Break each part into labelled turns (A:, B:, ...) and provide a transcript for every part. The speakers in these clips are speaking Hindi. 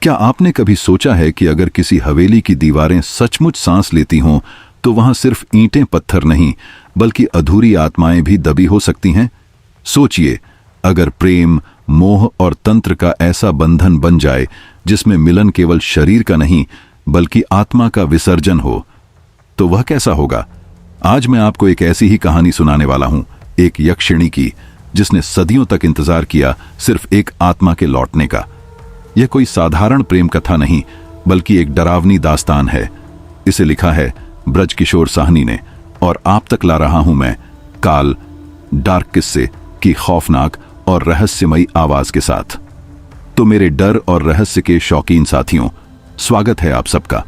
A: क्या आपने कभी सोचा है कि अगर किसी हवेली की दीवारें सचमुच सांस लेती हों तो वहां सिर्फ ईंटें पत्थर नहीं बल्कि अधूरी आत्माएं भी दबी हो सकती हैं? सोचिए, अगर प्रेम, मोह और तंत्र का ऐसा बंधन बन जाए जिसमें मिलन केवल शरीर का नहीं बल्कि आत्मा का विसर्जन हो, तो वह कैसा होगा? आज मैं आपको एक ऐसी ही कहानी सुनाने वाला हूं, एक यक्षिणी की, जिसने सदियों तक इंतजार किया सिर्फ एक आत्मा के लौटने का। यह कोई साधारण प्रेम कथा नहीं बल्कि एक डरावनी दास्तान है। इसे लिखा है ब्रजकिशोर साहनी ने और आप तक ला रहा हूं मैं काल डार्क किस्से की खौफनाक और रहस्यमयी आवाज के साथ। तो मेरे डर और रहस्य के शौकीन साथियों, स्वागत है आप सबका।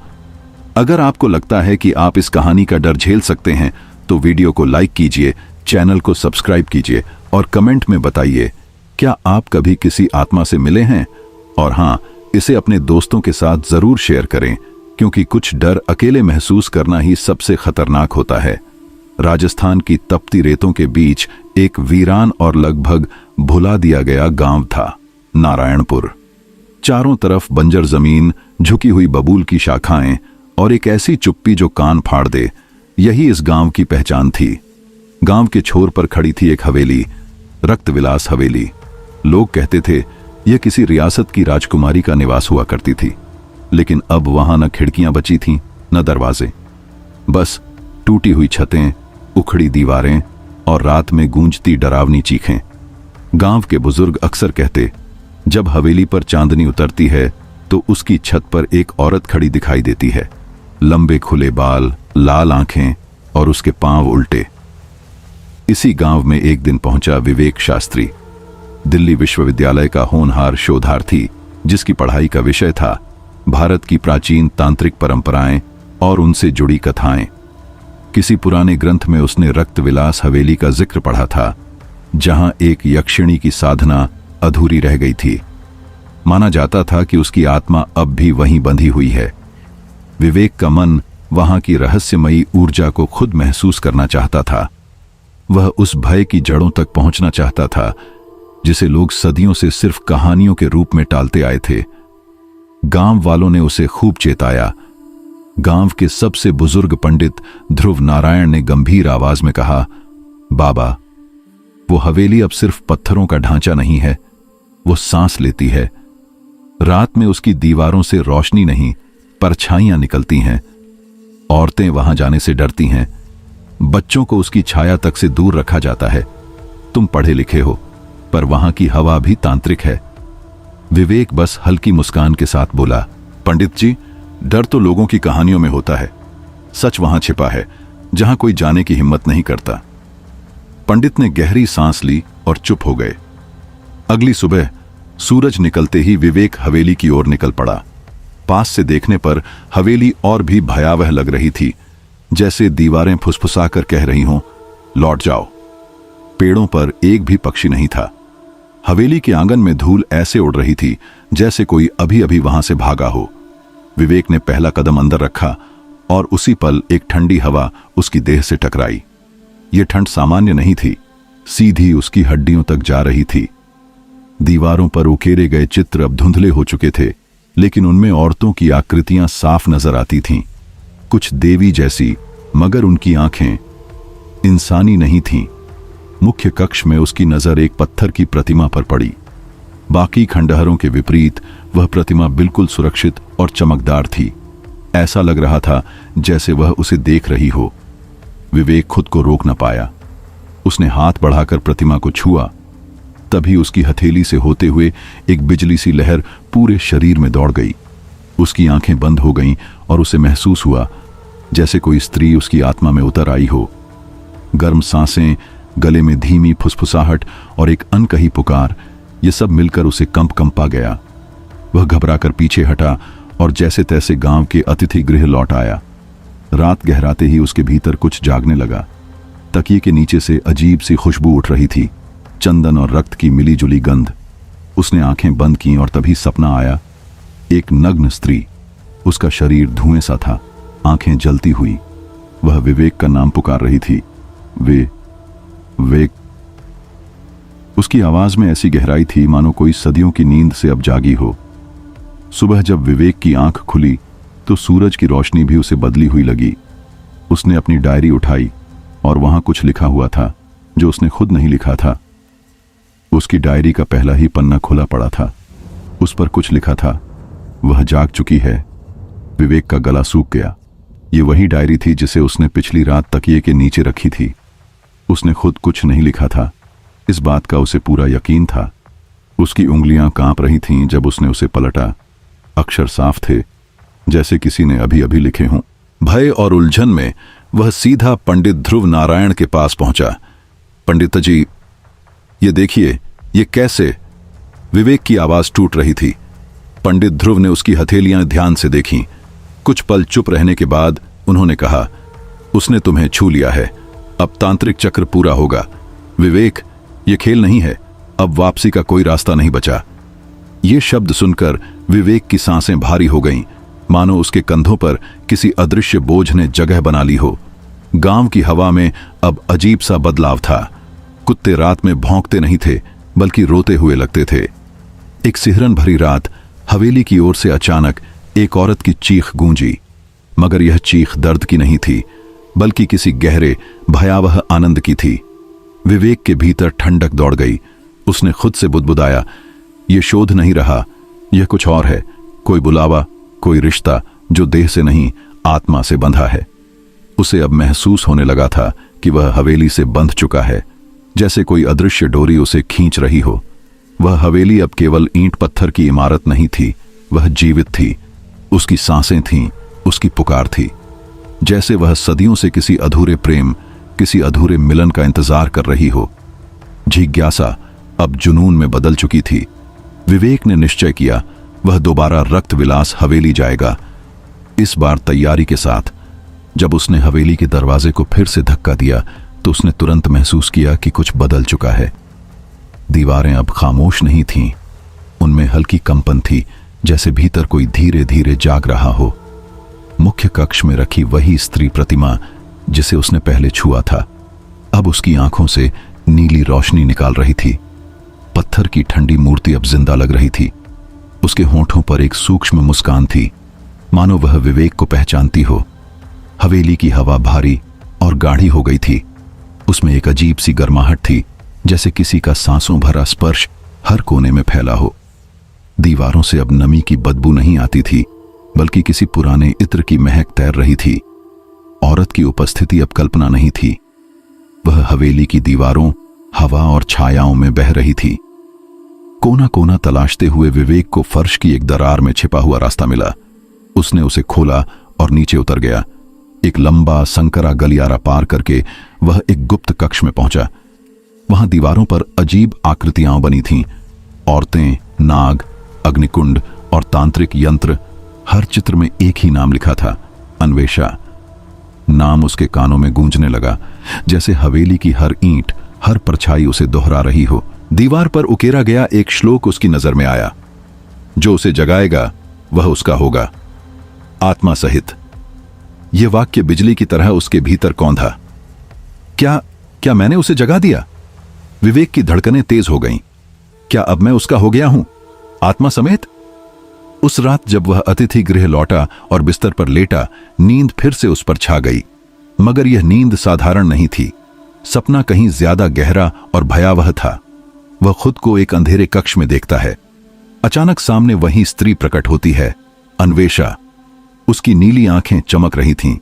A: अगर आपको लगता है कि आप इस कहानी का डर झेल सकते हैं तो वीडियो को लाइक कीजिए, चैनल को सब्सक्राइब कीजिए और कमेंट में बताइए, क्या आप कभी किसी आत्मा से मिले हैं? और हां, इसे अपने दोस्तों के साथ जरूर शेयर करें, क्योंकि कुछ डर अकेले महसूस करना ही सबसे खतरनाक होता है। राजस्थान की तपती रेतों के बीच एक वीरान और लगभग भुला दिया गया गांव था, नारायणपुर। चारों तरफ बंजर जमीन, झुकी हुई बबूल की शाखाएं और एक ऐसी चुप्पी जो कान फाड़ दे, यही इस गांव की पहचान थी। गांव के छोर पर खड़ी थी एक हवेली, रक्तविलास हवेली। लोग कहते थे यह किसी रियासत की राजकुमारी का निवास हुआ करती थी, लेकिन अब वहां न खिड़कियां बची थीं न दरवाजे, बस टूटी हुई छतें, उखड़ी दीवारें और रात में गूंजती डरावनी चीखें। गांव के बुजुर्ग अक्सर कहते, जब हवेली पर चांदनी उतरती है तो उसकी छत पर एक औरत खड़ी दिखाई देती है, लंबे खुले बाल, लाल आंखें और उसके पांव उल्टे। इसी गांव में एक दिन पहुंचा विवेक शास्त्री, दिल्ली विश्वविद्यालय का होनहार शोधार्थी, जिसकी पढ़ाई का विषय था भारत की प्राचीन तांत्रिक परंपराएं और उनसे जुड़ी कथाएं। किसी पुराने ग्रंथ में उसने रक्तविलास हवेली का जिक्र पढ़ा था, जहां एक यक्षिणी की साधना अधूरी रह गई थी। माना जाता था कि उसकी आत्मा अब भी वहीं बंधी हुई है। विवेक का मन वहां की रहस्यमयी ऊर्जा को खुद महसूस करना चाहता था। वह उस भय की जड़ों तक पहुंचना चाहता था जिसे लोग सदियों से सिर्फ कहानियों के रूप में टालते आए थे। गांव वालों ने उसे खूब चेताया। गांव के सबसे बुजुर्ग पंडित ध्रुव नारायण ने गंभीर आवाज में कहा, बाबा, वो हवेली अब सिर्फ पत्थरों का ढांचा नहीं है, वो सांस लेती है। रात में उसकी दीवारों से रोशनी नहीं, परछाइयां निकलती हैं। औरतें वहां जाने से डरती हैं, बच्चों को उसकी छाया तक से दूर रखा जाता है। तुम पढ़े लिखे हो, पर वहां की हवा भी तांत्रिक है। विवेक बस हल्की मुस्कान के साथ बोला, पंडित जी, डर तो लोगों की कहानियों में होता है, सच वहां छिपा है जहां कोई जाने की हिम्मत नहीं करता। पंडित ने गहरी सांस ली और चुप हो गए। अगली सुबह सूरज निकलते ही विवेक हवेली की ओर निकल पड़ा। पास से देखने पर हवेली और भी भयावह लग रही थी, जैसे दीवारें फुसफुसाकर कह रही हों, लौट जाओ। पेड़ों पर एक भी पक्षी नहीं था। हवेली के आंगन में धूल ऐसे उड़ रही थी जैसे कोई अभी अभी वहां से भागा हो। विवेक ने पहला कदम अंदर रखा और उसी पल एक ठंडी हवा उसकी देह से टकराई। यह ठंड सामान्य नहीं थी, सीधी उसकी हड्डियों तक जा रही थी। दीवारों पर उकेरे गए चित्र अब धुंधले हो चुके थे, लेकिन उनमें औरतों की आकृतियां साफ नजर आती थीं, कुछ देवी जैसी, मगर उनकी आंखें इंसानी नहीं थीं। मुख्य कक्ष में उसकी नजर एक पत्थर की प्रतिमा पर पड़ी। बाकी खंडहरों के विपरीत वह प्रतिमा बिल्कुल सुरक्षित और चमकदार थी। ऐसा लग रहा था जैसे वह उसे देख रही हो। विवेक खुद को रोक न पाया। उसने हाथ बढ़ाकर प्रतिमा को छुआ। तभी उसकी हथेली से होते हुए एक बिजली सी लहर पूरे शरीर में दौड़ गई। उसकी आंखें बंद हो गईं और उसे महसूस हुआ जैसे कोई स्त्री उसकी आत्मा में उतर आई हो। गर्म सांसें, गले में धीमी फुसफुसाहट और एक अनकही पुकार, ये सब मिलकर उसे कंपा गया। वह घबराकर पीछे हटा और जैसे तैसे गांव के अतिथि गृह लौट आया। रात गहराते ही उसके भीतर कुछ जागने लगा। तकिए के नीचे से अजीब सी खुशबू उठ रही थी, चंदन और रक्त की मिलीजुली गंध। उसने आंखें बंद की और तभी सपना आया। एक नग्न स्त्री, उसका शरीर धुएं सा था, आंखें जलती हुई। वह विवेक का नाम पुकार रही थी। वेक। उसकी आवाज में ऐसी गहराई थी मानो कोई सदियों की नींद से अब जागी हो। सुबह जब विवेक की आंख खुली तो सूरज की रोशनी भी उसे बदली हुई लगी। उसने अपनी डायरी उठाई और वहां कुछ लिखा हुआ था जो उसने खुद नहीं लिखा था। उसकी डायरी का पहला ही पन्ना खुला पड़ा था। उस पर कुछ लिखा था, वह जाग चुकी है। विवेक का गला सूख गया। ये वही डायरी थी जिसे उसने पिछली रात तकिए के नीचे रखी थी। उसने खुद कुछ नहीं लिखा था, इस बात का उसे पूरा यकीन था। उसकी उंगलियां कांप रही थीं जब उसने उसे पलटा। अक्षर साफ थे, जैसे किसी ने अभी अभी लिखे हों। भय और उलझन में वह सीधा पंडित ध्रुव नारायण के पास पहुंचा। पंडित जी, ये देखिए, ये कैसे? विवेक की आवाज टूट रही थी। पंडित ध्रुव ने उसकी हथेलियां ध्यान से देखीं। कुछ पल चुप रहने के बाद उन्होंने कहा, उसने तुम्हें छू लिया है, अब तांत्रिक चक्र पूरा होगा। विवेक, ये खेल नहीं है, अब वापसी का कोई रास्ता नहीं बचा। ये शब्द सुनकर विवेक की सांसें भारी हो गईं, मानो उसके कंधों पर किसी अदृश्य बोझ ने जगह बना ली हो। गांव की हवा में अब अजीब सा बदलाव था। कुत्ते रात में भौंकते नहीं थे, बल्कि रोते हुए लगते थे। एक सिहरन भरी रात, हवेली की ओर से अचानक एक औरत की चीख गूंजी, मगर यह चीख दर्द की नहीं थी, बल्कि किसी गहरे भयावह आनंद की थी। विवेक के भीतर ठंडक दौड़ गई। उसने खुद से बुदबुदाया, यह शोध नहीं रहा, यह कुछ और है, कोई बुलावा, कोई रिश्ता जो देह से नहीं आत्मा से बंधा है। उसे अब महसूस होने लगा था कि वह हवेली से बंध चुका है, जैसे कोई अदृश्य डोरी उसे खींच रही हो। वह हवेली अब केवल ईंट पत्थर की इमारत नहीं थी, वह जीवित थी। उसकी सांसें थीं, उसकी पुकार थी, जैसे वह सदियों से किसी अधूरे प्रेम, किसी अधूरे मिलन का इंतजार कर रही हो। जिज्ञासा अब जुनून में बदल चुकी थी। विवेक ने निश्चय किया, वह दोबारा रक्त विलास हवेली जाएगा, इस बार तैयारी के साथ। जब उसने हवेली के दरवाजे को फिर से धक्का दिया तो उसने तुरंत महसूस किया कि कुछ बदल चुका है। दीवारें अब खामोश नहीं थीं, उनमें हल्की कंपन थी, जैसे भीतर कोई धीरे धीरे जाग रहा हो। मुख्य कक्ष में रखी वही स्त्री प्रतिमा जिसे उसने पहले छुआ था, अब उसकी आंखों से नीली रोशनी निकाल रही थी। पत्थर की ठंडी मूर्ति अब जिंदा लग रही थी। उसके होंठों पर एक सूक्ष्म मुस्कान थी, मानो वह विवेक को पहचानती हो। हवेली की हवा भारी और गाढ़ी हो गई थी। उसमें एक अजीब सी गर्माहट थी, जैसे किसी का सांसों भरा स्पर्श हर कोने में फैला हो। दीवारों से अब नमी की बदबू नहीं आती थी, बल्कि किसी पुराने इत्र की महक तैर रही थी। औरत की उपस्थिति अब कल्पना नहीं थी, वह हवेली की दीवारों, हवा और छायाओं में बह रही थी। कोना कोना तलाशते हुए विवेक को फर्श की एक दरार में छिपा हुआ रास्ता मिला। उसने उसे खोला और नीचे उतर गया। एक लंबा संकरा गलियारा पार करके वह एक गुप्त कक्ष में पहुंचा। वहां दीवारों पर अजीब आकृतियां बनी थीं, औरतें, नाग, अग्निकुंड और तांत्रिक यंत्र। हर चित्र में एक ही नाम लिखा था, अन्वेषा। नाम उसके कानों में गूंजने लगा, जैसे हवेली की हर ईंट, हर परछाई उसे दोहरा रही हो। दीवार पर उकेरा गया एक श्लोक उसकी नजर में आया, जो उसे जगाएगा वह उसका होगा, आत्मा सहित। यह वाक्य बिजली की तरह उसके भीतर कौंधा। क्या मैंने उसे जगा दिया? विवेक की धड़कनें तेज हो गईं। क्या अब मैं उसका हो गया हूं, आत्मा समेत? उस रात जब वह अतिथि गृह लौटा और बिस्तर पर लेटा, नींद फिर से उस पर छा गई। मगर यह नींद साधारण नहीं थी, सपना कहीं ज्यादा गहरा और भयावह था। वह खुद को एक अंधेरे कक्ष में देखता है। अचानक सामने वही स्त्री प्रकट होती है, अन्वेषा। उसकी नीली आंखें चमक रही थीं।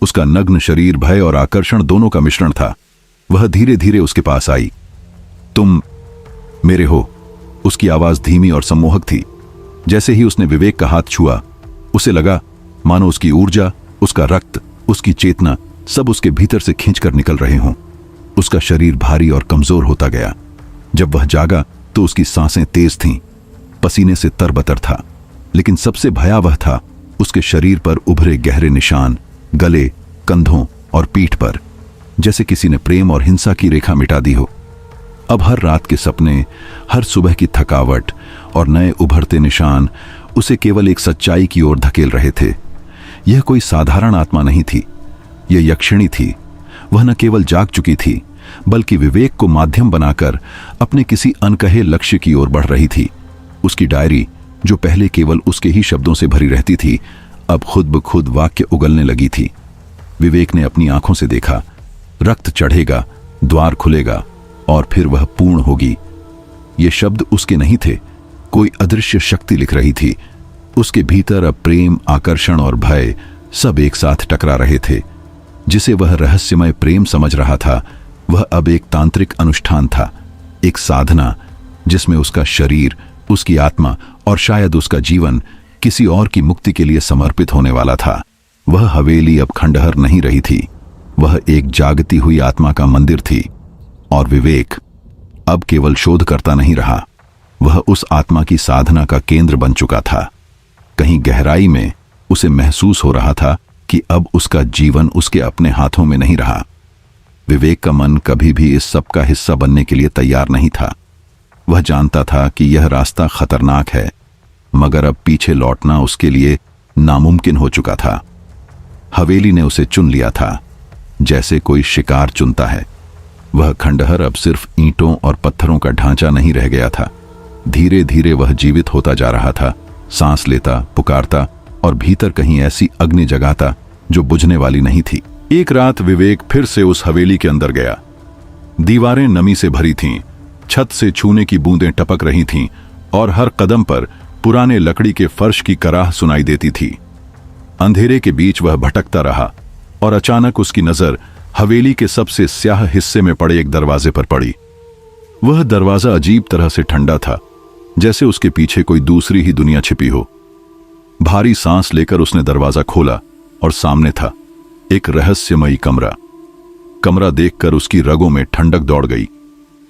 A: उसका नग्न शरीर भय और आकर्षण दोनों का मिश्रण था। वह धीरे धीरे उसके पास आई। तुम मेरे हो। उसकी आवाज धीमी और सम्मोहक थी। जैसे ही उसने विवेक का हाथ छुआ, उसे लगा मानो उसकी ऊर्जा, उसका रक्त, उसकी चेतना सब उसके भीतर से खींचकर निकल रहे हों। उसका शरीर भारी और कमजोर होता गया। जब वह जागा तो उसकी सांसें तेज थीं, पसीने से तरबतर था। लेकिन सबसे भयावह था उसके शरीर पर उभरे गहरे निशान, गले, कंधों और पीठ पर, जैसे किसी ने प्रेम और हिंसा की रेखा मिटा दी हो। अब हर रात के सपने, हर सुबह की थकावट और नए उभरते निशान उसे केवल एक सच्चाई की ओर धकेल रहे थे। यह कोई साधारण आत्मा नहीं थी, यह यक्षिणी थी। वह न केवल जाग चुकी थी, बल्कि विवेक को माध्यम बनाकर अपने किसी अनकहे लक्ष्य की ओर बढ़ रही थी। उसकी डायरी, जो पहले केवल उसके ही शब्दों से भरी रहती थी, अब खुद ब खुद वाक्य उगलने लगी थी। विवेक ने अपनी आंखों से देखा, रक्त चढ़ेगा, द्वार खुलेगा और फिर वह पूर्ण होगी। ये शब्द उसके नहीं थे, कोई अदृश्य शक्ति लिख रही थी। उसके भीतर अब प्रेम, आकर्षण और भय सब एक साथ टकरा रहे थे। जिसे वह रहस्यमय प्रेम समझ रहा था, वह अब एक तांत्रिक अनुष्ठान था, एक साधना जिसमें उसका शरीर, उसकी आत्मा और शायद उसका जीवन किसी और की मुक्ति के लिए समर्पित होने वाला था। वह हवेली अब खंडहर नहीं रही थी, वह एक जागती हुई आत्मा का मंदिर थी। और विवेक अब केवल शोधकर्ता नहीं रहा, वह उस आत्मा की साधना का केंद्र बन चुका था। कहीं गहराई में उसे महसूस हो रहा था कि अब उसका जीवन उसके अपने हाथों में नहीं रहा। विवेक का मन कभी भी इस सब का हिस्सा बनने के लिए तैयार नहीं था। वह जानता था कि यह रास्ता खतरनाक है, मगर अब पीछे लौटना उसके लिए नामुमकिन हो चुका था। हवेली ने उसे चुन लिया था, जैसे कोई शिकार चुनता है। वह खंडहर अब सिर्फ ईंटों और पत्थरों का ढांचा नहीं रह गया था। धीरे धीरे वह जीवित होता जा रहा था, सांस लेता, पुकारता और भीतर कहीं ऐसी अग्नि जगाता जो बुझने वाली नहीं थी। एक रात विवेक फिर से उस हवेली के अंदर गया। दीवारें नमी से भरी थीं, छत से छूने की बूंदें टपक रही थीं और हर कदम पर पुराने लकड़ी के फर्श की कराह सुनाई देती थी। अंधेरे के बीच वह भटकता रहा और अचानक उसकी नजर हवेली के सबसे स्याह हिस्से में पड़े एक दरवाजे पर पड़ी। वह दरवाजा अजीब तरह से ठंडा था, जैसे उसके पीछे कोई दूसरी ही दुनिया छिपी हो। भारी सांस लेकर उसने दरवाजा खोला और सामने था एक रहस्यमयी कमरा। कमरा देखकर उसकी रगों में ठंडक दौड़ गई।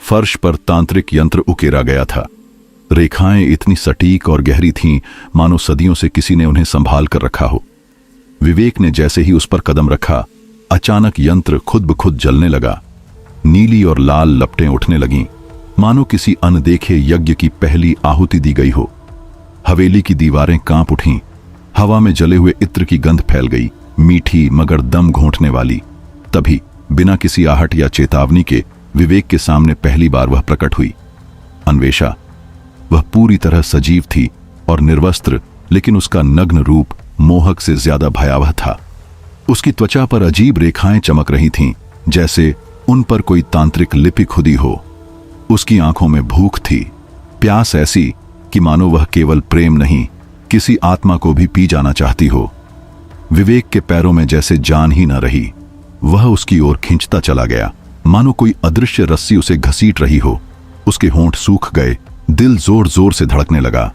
A: फर्श पर तांत्रिक यंत्र उकेरा गया था। रेखाएं इतनी सटीक और गहरी थीं, मानो सदियों से किसी ने उन्हें संभाल कर रखा हो। विवेक ने जैसे ही उस पर कदम रखा, अचानक यंत्र खुद ब खुद जलने लगा। नीली और लाल लपटें उठने लगीं, मानो किसी अनदेखे यज्ञ की पहली आहुति दी गई हो। हवेली की दीवारें कांप उठीं, हवा में जले हुए इत्र की गंध फैल गई, मीठी मगर दम घोंटने वाली। तभी बिना किसी आहट या चेतावनी के विवेक के सामने पहली बार वह प्रकट हुई। अन्वेषा। वह पूरी तरह सजीव थी और निर्वस्त्र, लेकिन उसका नग्न रूप मोहक से ज्यादा भयावह था। उसकी त्वचा पर अजीब रेखाएं चमक रही थीं, जैसे उन पर कोई तांत्रिक लिपि खुदी हो। उसकी आंखों में भूख थी, प्यास ऐसी कि मानो वह केवल प्रेम नहीं, किसी आत्मा को भी पी जाना चाहती हो। विवेक के पैरों में जैसे जान ही न रही। वह उसकी ओर खींचता चला गया, मानो कोई अदृश्य रस्सी उसे घसीट रही हो। उसके होंठ सूख गए, दिल जोर जोर से धड़कने लगा।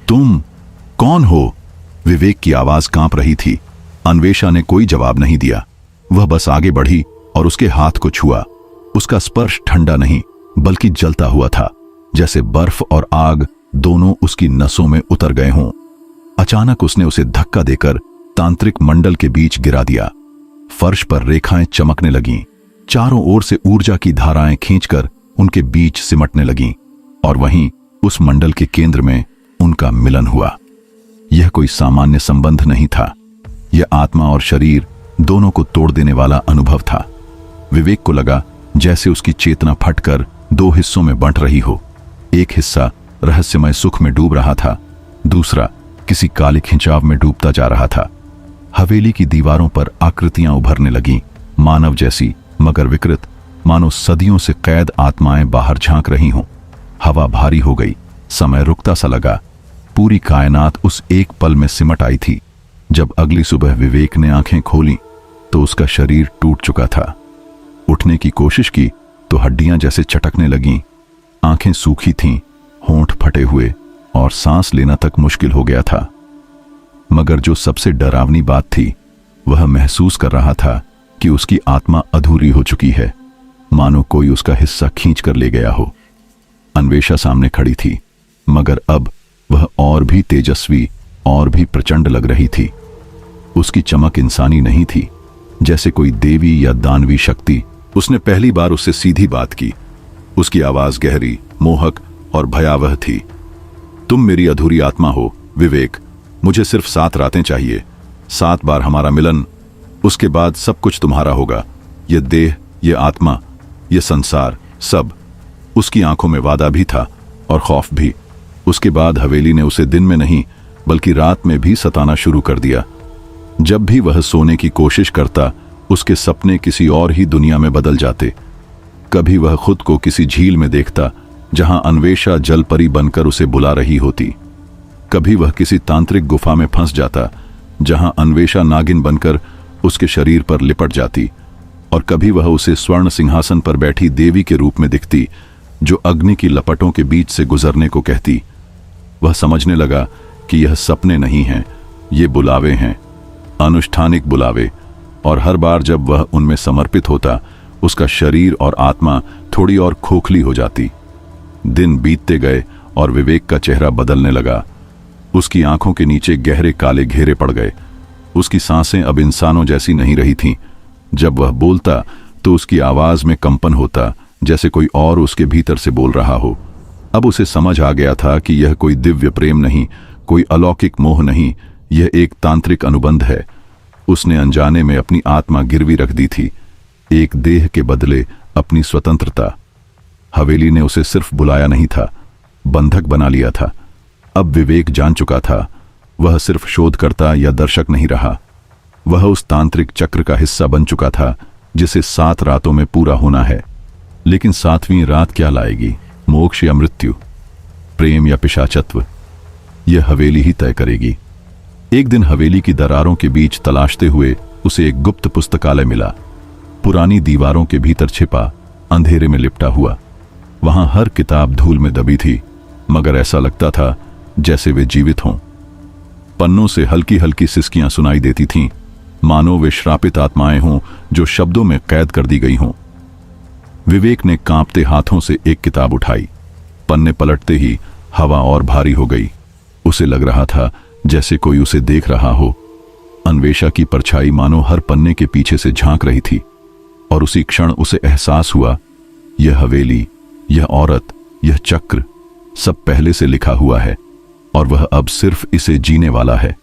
A: तुम कौन हो? विवेक की आवाज कांप रही थी। अन्वेषा ने कोई जवाब नहीं दिया। वह बस आगे बढ़ी और उसके हाथ को छुआ। उसका स्पर्श ठंडा नहीं बल्कि जलता हुआ था, जैसे बर्फ और आग दोनों उसकी नसों में उतर गए हों। अचानक उसने उसे धक्का देकर तांत्रिक मंडल के बीच गिरा दिया। फर्श पर रेखाएं चमकने लगीं, चारों ओर से ऊर्जा की धाराएं खींचकर उनके बीच सिमटने लगीं और वहीं उस मंडल के केंद्र में उनका मिलन हुआ। यह कोई सामान्य संबंध नहीं था, यह आत्मा और शरीर दोनों को तोड़ देने वाला अनुभव था। विवेक को लगा जैसे उसकी चेतना फटकर दो हिस्सों में बंट रही हो। एक हिस्सा रहस्यमय सुख में डूब रहा था, दूसरा किसी काले खिंचाव में डूबता जा रहा था। हवेली की दीवारों पर आकृतियां उभरने लगीं, मानव जैसी मगर विकृत, मानो सदियों से कैद आत्माएं बाहर झांक रही हों। हवा भारी हो गई, समय रुकता सा लगा। पूरी कायनात उस एक पल में सिमट आई थी। जब अगली सुबह विवेक ने आंखें खोलीं तो उसका शरीर टूट चुका था। उठने की कोशिश की तो हड्डियां जैसे चटकने लगीं, आंखें सूखी थीं, होंठ फटे हुए और सांस लेना तक मुश्किल हो गया था। मगर जो सबसे डरावनी बात थी, वह महसूस कर रहा था कि उसकी आत्मा अधूरी हो चुकी है, मानो कोई उसका हिस्सा खींच कर ले गया हो। अन्वेषा सामने खड़ी थी, मगर अब वह और भी तेजस्वी और भी प्रचंड लग रही थी। उसकी चमक इंसानी नहीं थी, जैसे कोई देवी या दानवी शक्ति। उसने पहली बार उससे सीधी बात की। उसकी आवाज गहरी, मोहक और भयावह थी। तुम मेरी अधूरी आत्मा हो विवेक, मुझे सिर्फ 7 रातें चाहिए, 7 बार हमारा मिलन, उसके बाद सब कुछ तुम्हारा होगा। ये देह, ये आत्मा, ये संसार, सब। उसकी आंखों में वादा भी था और खौफ भी। उसके बाद हवेली ने उसे दिन में नहीं बल्कि रात में भी सताना शुरू कर दिया। जब भी वह सोने की कोशिश करता, उसके सपने किसी और ही दुनिया में बदल जाते। कभी वह खुद को किसी झील में देखता जहां अन्वेषा जलपरी बनकर उसे बुला रही होती। कभी वह किसी तांत्रिक गुफा में फंस जाता जहां अन्वेषा नागिन बनकर उसके शरीर पर लिपट जाती, और कभी वह उसे स्वर्ण सिंहासन पर बैठी देवी के रूप में दिखती जो अग्नि की लपटों के बीच से गुजरने को कहती। वह समझने लगा कि यह सपने नहीं हैं, ये बुलावे हैं, अनुष्ठानिक बुलावे, और हर बार जब वह उनमें समर्पित होता, उसका शरीर और आत्मा थोड़ी और खोखली हो जाती। दिन बीतते गए और विवेक का चेहरा बदलने लगा। उसकी आंखों के नीचे गहरे काले घेरे पड़ गए। उसकी सांसें अब इंसानों जैसी नहीं रही थीं। जब वह बोलता तो उसकी आवाज में कंपन होता, जैसे कोई और उसके भीतर से बोल रहा हो। अब उसे समझ आ गया था कि यह कोई दिव्य प्रेम नहीं, कोई अलौकिक मोह नहीं, यह एक तांत्रिक अनुबंध है। उसने अनजाने में अपनी आत्मा गिरवी रख दी थी, एक देह के बदले अपनी स्वतंत्रता। हवेली ने उसे सिर्फ बुलाया नहीं था, बंधक बना लिया था। अब विवेक जान चुका था, वह सिर्फ शोधकर्ता या दर्शक नहीं रहा, वह उस तांत्रिक चक्र का हिस्सा बन चुका था जिसे 7 रातों में पूरा होना है। लेकिन 7वीं रात क्या लाएगी? मोक्ष या मृत्यु, प्रेम या पिशाचत्व? यह हवेली ही तय करेगी। एक दिन हवेली की दरारों के बीच तलाशते हुए उसे एक गुप्त पुस्तकालय मिला। पुरानी दीवारों के भीतर छिपा, अंधेरे में लिपटा हुआ। वहां हर किताब धूल में दबी थी, मगर ऐसा लगता था जैसे वे जीवित हों। पन्नों से हल्की हल्की सिसकियां सुनाई देती थीं, मानो वे श्रापित आत्माएं हों जो शब्दों में कैद कर दी गई हों। विवेक ने कांपते हाथों से एक किताब उठाई। पन्ने पलटते ही हवा और भारी हो गई। उसे लग रहा था जैसे कोई उसे देख रहा हो। अन्वेषा की परछाई मानो हर पन्ने के पीछे से झांक रही थी, और उसी क्षण उसे एहसास हुआ, यह हवेली, यह औरत, यह चक्र, सब पहले से लिखा हुआ है, और वह अब सिर्फ इसे जीने वाला है।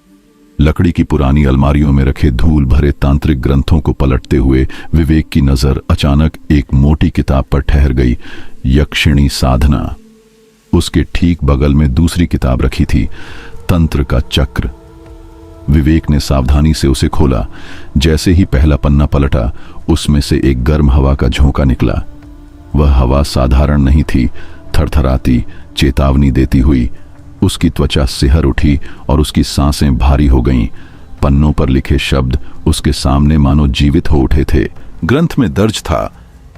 A: लकड़ी की पुरानी अलमारियों में रखे धूल भरे तांत्रिक ग्रंथों को पलटते हुए विवेक की नजर अचानक एक मोटी किताब पर ठहर गई, यक्षिणी साधना। उसके ठीक बगल में दूसरी किताब रखी थी, तंत्र का चक्र। विवेक ने सावधानी से उसे खोला। जैसे ही पहला पन्ना पलटा, उसमें से एक गर्म हवा का झोंका निकला। वह हवा साधारण नहीं थी, थरथराती, चेतावनी देती हुई। उसकी त्वचा सिहर उठी और उसकी सांसें भारी हो गईं। पन्नों पर लिखे शब्द उसके सामने मानो जीवित हो उठे थे। ग्रंथ में दर्ज था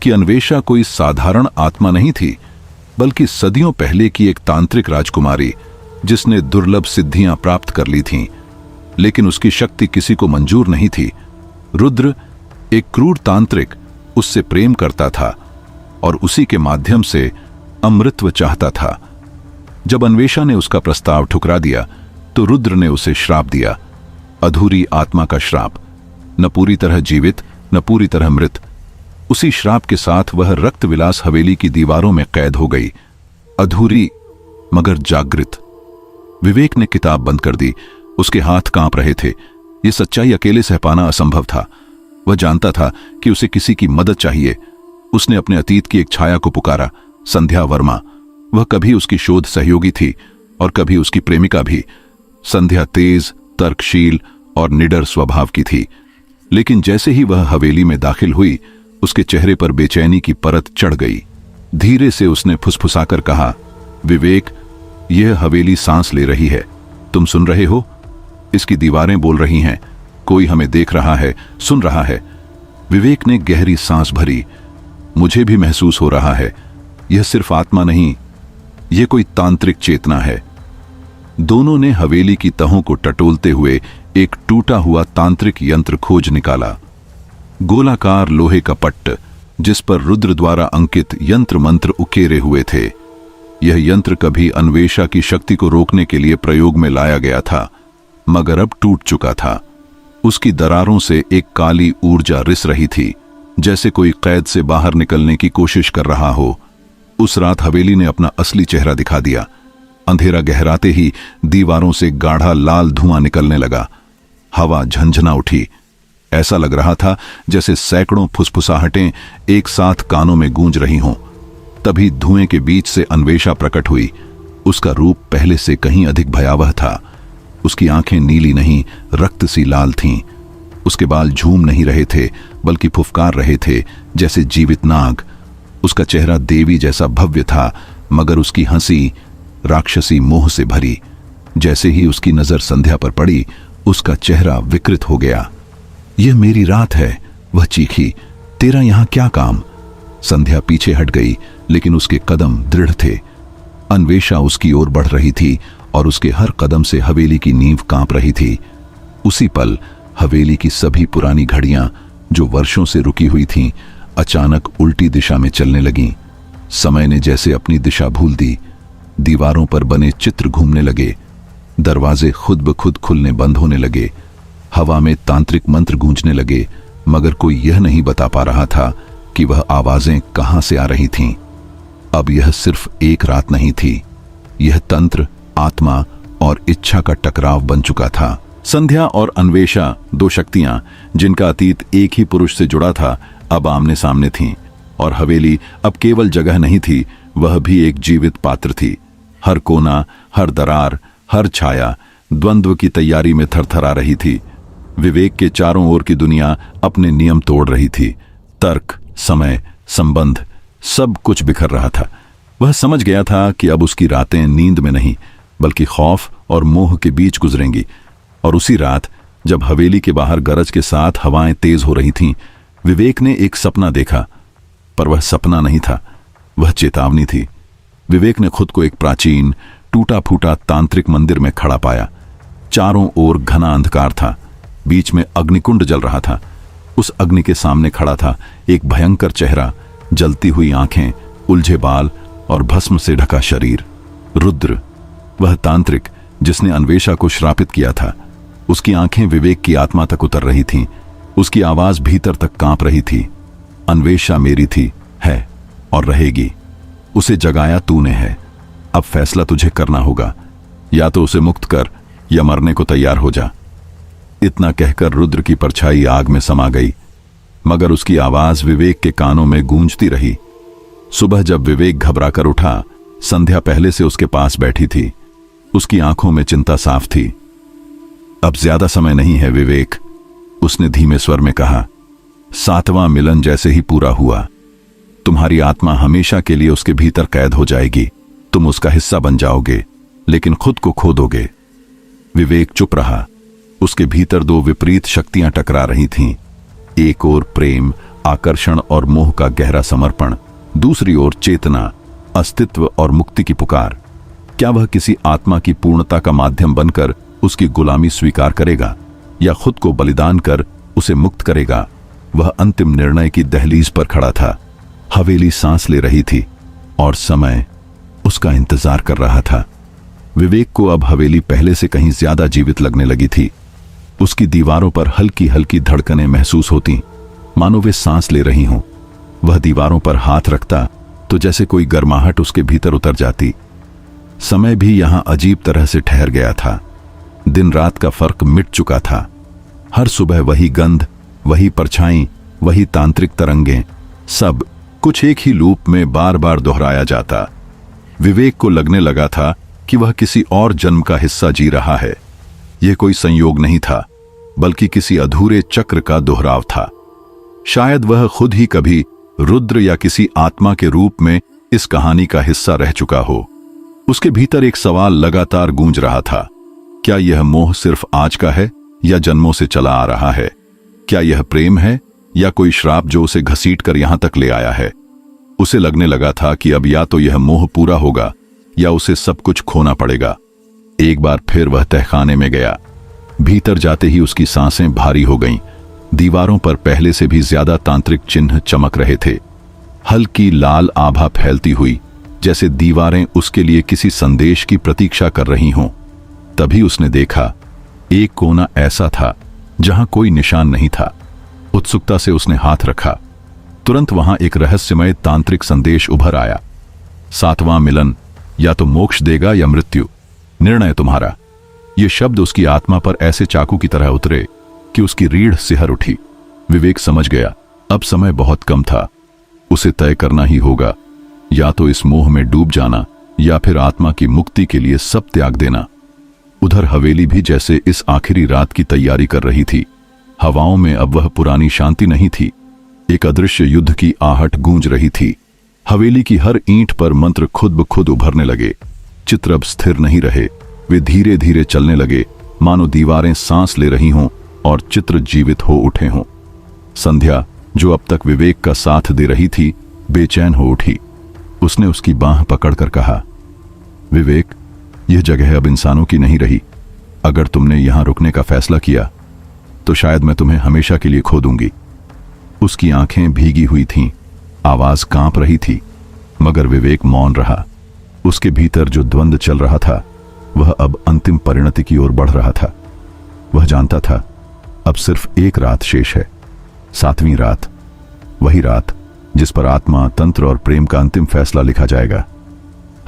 A: कि अन्वेषा कोई साधारण आत्मा नहीं थी, बल्कि सदियों पहले की एक तांत्रिक राजकुमारी जिसने दुर्लभ सिद्धियां प्राप्त कर ली थीं। लेकिन उसकी शक्ति किसी को मंजूर नहीं थी। रुद्र, एक क्रूर तांत्रिक, उससे प्रेम करता था और उसी के माध्यम से अमृतत्व चाहता था। जब अन्वेषा ने उसका प्रस्ताव ठुकरा दिया तो रुद्र ने उसे श्राप दिया, अधूरी आत्मा का श्राप, न पूरी तरह जीवित न पूरी तरह मृत। उसी श्राप के साथ वह रक्त विलास हवेली की दीवारों में कैद हो गई, अधूरी मगर जागृत। विवेक ने किताब बंद कर दी। उसके हाथ कांप रहे थे। यह सच्चाई अकेले सह पाना असंभव था। वह जानता था कि उसे किसी की मदद चाहिए। उसने अपने अतीत की एक छाया को पुकारा, संध्या वर्मा। वह कभी उसकी शोध सहयोगी थी और कभी उसकी प्रेमिका भी। संध्या तेज, तर्कशील और निडर स्वभाव की थी, लेकिन जैसे ही वह हवेली में दाखिल हुई, उसके चेहरे पर बेचैनी की परत चढ़ गई। धीरे से उसने फुसफुसाकर कहा, विवेक, यह हवेली सांस ले रही है, तुम सुन रहे हो? इसकी दीवारें बोल रही हैं, कोई हमें देख रहा है, सुन रहा है। विवेक ने गहरी सांस भरी। मुझे भी महसूस हो रहा है, यह सिर्फ आत्मा नहीं, यह कोई तांत्रिक चेतना है। दोनों ने हवेली की तहों को टटोलते हुए एक टूटा हुआ तांत्रिक यंत्र खोज निकाला। गोलाकार लोहे का पट्ट जिस पर रुद्र द्वारा अंकित यंत्र मंत्र उकेरे हुए थे। यह यंत्र कभी अन्वेषा की शक्ति को रोकने के लिए प्रयोग में लाया गया था, मगर अब टूट चुका था। उसकी दरारों से एक काली ऊर्जा रिस रही थी, जैसे कोई कैद से बाहर निकलने की कोशिश कर रहा हो। उस रात हवेली ने अपना असली चेहरा दिखा दिया। अंधेरा गहराते ही दीवारों से गाढ़ा लाल धुआं निकलने लगा। हवा झंझना उठी। ऐसा लग रहा था जैसे सैकड़ों फुसफुसाहटें एक साथ कानों में गूंज रही हों। तभी धुएं के बीच से अन्वेषा प्रकट हुई। उसका रूप पहले से कहीं अधिक भयावह था। उसकी आंखें नीली नहीं, रक्त सी लाल थीं। उसके बाल झूम नहीं रहे थे, बल्कि फुफकार रहे थे जैसे जीवित नाग। उसका चेहरा देवी जैसा भव्य था, मगर उसकी हंसी राक्षसी मोह से भरी। जैसे ही उसकी नजर संध्या पर पड़ी, उसका चेहरा विकृत हो गया। यह मेरी रात है, वह चीखी। तेरा यहां क्या काम? संध्या पीछे हट गई, लेकिन उसके कदम दृढ़ थे। अन्वेषा उसकी ओर बढ़ रही थी और उसके हर कदम से हवेली की नींव कांप रही थी। उसी पल हवेली की सभी पुरानी घड़ियां जो वर्षों से रुकी हुई थीं, अचानक उल्टी दिशा में चलने लगीं। समय ने जैसे अपनी दिशा भूल दी। दीवारों पर बने चित्र घूमने लगे, दरवाजे खुद ब खुद खुलने बंद होने लगे, हवा में तांत्रिक मंत्र गूंजने लगे, मगर कोई यह नहीं बता पा रहा था कि वह आवाजें कहां से आ रही थीं। अब यह सिर्फ एक रात नहीं थी, यह तंत्र, आत्मा और इच्छा का टकराव बन चुका था। संध्या और अन्वेषा, दो शक्तियां जिनका अतीत एक ही पुरुष से जुड़ा था, अब आमने सामने थीं। और हवेली अब केवल जगह नहीं थी, वह भी एक जीवित पात्र थी। हर कोना, हर दरार, हर छाया द्वंद्व की तैयारी में थरथरा रही थी। विवेक के चारों ओर की दुनिया अपने नियम तोड़ रही थी। तर्क, समय, संबंध, सब कुछ बिखर रहा था। वह समझ गया था कि अब उसकी रातें नींद में नहीं, बल्कि खौफ और मोह के बीच गुजरेंगी। और उसी रात, जब हवेली के बाहर गरज के साथ हवाएं तेज हो रही थीं, विवेक ने एक सपना देखा। पर वह सपना नहीं था, वह चेतावनी थी। विवेक ने खुद को एक प्राचीन, टूटा फूटा तांत्रिक मंदिर में खड़ा पाया। चारों ओर घना अंधकार था, बीच में अग्निकुंड जल रहा था। उस अग्नि के सामने खड़ा था एक भयंकर चेहरा, जलती हुई आंखें, उलझे बाल और भस्म से ढका शरीर। रुद्र, वह तांत्रिक जिसने अन्वेषा को श्रापित किया था। उसकी आंखें विवेक की आत्मा तक उतर रही थीं, उसकी आवाज भीतर तक कांप रही थी। अन्वेषा मेरी थी, है और रहेगी। उसे जगाया तूने है, अब फैसला तुझे करना होगा। या तो उसे मुक्त कर या मरने को तैयार हो जा। इतना कहकर रुद्र की परछाई आग में समा गई, मगर उसकी आवाज विवेक के कानों में गूंजती रही। सुबह जब विवेक घबराकर उठा, संध्या पहले से उसके पास बैठी थी। उसकी आंखों में चिंता साफ थी। अब ज्यादा समय नहीं है विवेक, उसने धीमे स्वर में कहा। 7वां मिलन जैसे ही पूरा हुआ, तुम्हारी आत्मा हमेशा के लिए उसके भीतर कैद हो जाएगी। तुम उसका हिस्सा बन जाओगे, लेकिन खुद को खो दोगे। विवेक चुप रहा। उसके भीतर दो विपरीत शक्तियां टकरा रही थीं। एक ओर प्रेम, आकर्षण और मोह का गहरा समर्पण, दूसरी ओर चेतना, अस्तित्व और मुक्ति की पुकार। क्या वह किसी आत्मा की पूर्णता का माध्यम बनकर उसकी गुलामी स्वीकार करेगा, या खुद को बलिदान कर उसे मुक्त करेगा? वह अंतिम निर्णय की दहलीज पर खड़ा था। हवेली सांस ले रही थी और समय उसका इंतजार कर रहा था। विवेक को अब हवेली पहले से कहीं ज्यादा जीवित लगने लगी थी। उसकी दीवारों पर हल्की हल्की धड़कनें महसूस होती, मानो वे सांस ले रही हों। वह दीवारों पर हाथ रखता तो जैसे कोई गर्माहट उसके भीतर उतर जाती। समय भी यहां अजीब तरह से ठहर गया था। दिन रात का फर्क मिट चुका था। हर सुबह वही गंध, वही परछाई, वही तांत्रिक तरंगें, सब कुछ एक ही लूप में बार बार दोहराया जाता। विवेक को लगने लगा था कि वह किसी और जन्म का हिस्सा जी रहा है। यह कोई संयोग नहीं था, बल्कि किसी अधूरे चक्र का दोहराव था। शायद वह खुद ही कभी रुद्र या किसी आत्मा के रूप में इस कहानी का हिस्सा रह चुका हो। उसके भीतर एक सवाल लगातार गूंज रहा था। क्या यह मोह सिर्फ आज का है या जन्मों से चला आ रहा है? क्या यह प्रेम है या कोई श्राप जो उसे घसीटकर यहां तक ले आया है? उसे लगने लगा था कि अब या तो यह मोह पूरा होगा या उसे सब कुछ खोना पड़ेगा। एक बार फिर वह तहखाने में गया। भीतर जाते ही उसकी सांसें भारी हो गईं। दीवारों पर पहले से भी ज्यादा तांत्रिक चिन्ह चमक रहे थे। हल्की लाल आभा फैलती हुई, जैसे दीवारें उसके लिए किसी संदेश की प्रतीक्षा कर रही हों। तभी उसने देखा, एक कोना ऐसा था जहां कोई निशान नहीं था। उत्सुकता से उसने हाथ रखा। तुरंत वहां एक रहस्यमय तांत्रिक संदेश उभर आया। 7वां मिलन, या तो मोक्ष देगा या मृत्यु, निर्णय तुम्हारा। ये शब्द उसकी आत्मा पर ऐसे चाकू की तरह उतरे कि उसकी रीढ़ सिहर उठी। विवेक समझ गया, अब समय बहुत कम था। उसे तय करना ही होगा, या तो इस मोह में डूब जाना या फिर आत्मा की मुक्ति के लिए सब त्याग देना। उधर हवेली भी जैसे इस आखिरी रात की तैयारी कर रही थी। हवाओं में अब वह पुरानी शांति नहीं थी, एक अदृश्य युद्ध की आहट गूंज रही थी। हवेली की हर ईंट पर मंत्र खुद ब खुद उभरने लगे। चित्र अब स्थिर नहीं रहे, वे धीरे धीरे चलने लगे, मानो दीवारें सांस ले रही हों और चित्र जीवित हो उठे हों। संध्या, जो अब तक विवेक का साथ दे रही थी, बेचैन हो उठी। उसने उसकी बांह पकड़कर कहा, विवेक, यह जगह अब इंसानों की नहीं रही। अगर तुमने यहां रुकने का फैसला किया तो शायद मैं तुम्हें हमेशा के लिए खो दूंगी। उसकी आंखें भीगी हुई थीं, आवाज कांप रही थी, मगर विवेक मौन रहा। उसके भीतर जो द्वंद्व चल रहा था वह अब अंतिम परिणति की ओर बढ़ रहा था। वह जानता था अब सिर्फ एक रात शेष है, 7वीं रात, वही रात जिस पर आत्मा, तंत्र और प्रेम का अंतिम फैसला लिखा जाएगा।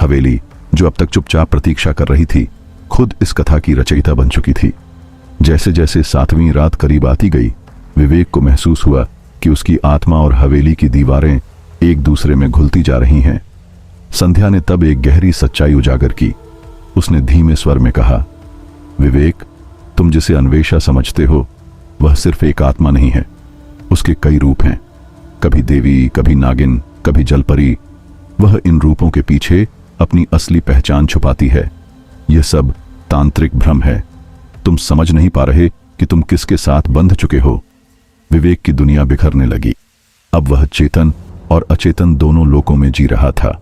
A: हवेली, जो अब तक चुपचाप प्रतीक्षा कर रही थी, खुद इस कथा की रचयिता बन चुकी थी। जैसे जैसे 7वीं रात करीब आती गई, विवेक को महसूस हुआ कि उसकी आत्मा और हवेली की दीवारें एक दूसरे में घुलती जा रही हैं। संध्या ने तब एक गहरी सच्चाई उजागर की। उसने धीमे स्वर में कहा, विवेक, तुम जिसे अन्वेषा समझते हो वह सिर्फ एक आत्मा नहीं है, उसके कई रूप हैं। कभी देवी, कभी नागिन, कभी जलपरी। वह इन रूपों के पीछे अपनी असली पहचान छुपाती है। यह सब तांत्रिक भ्रम है। तुम समझ नहीं पा रहे कि तुम किसके साथ बंध चुके हो। विवेक की दुनिया बिखरने लगी। अब वह चेतन और अचेतन दोनों लोकों में जी रहा था।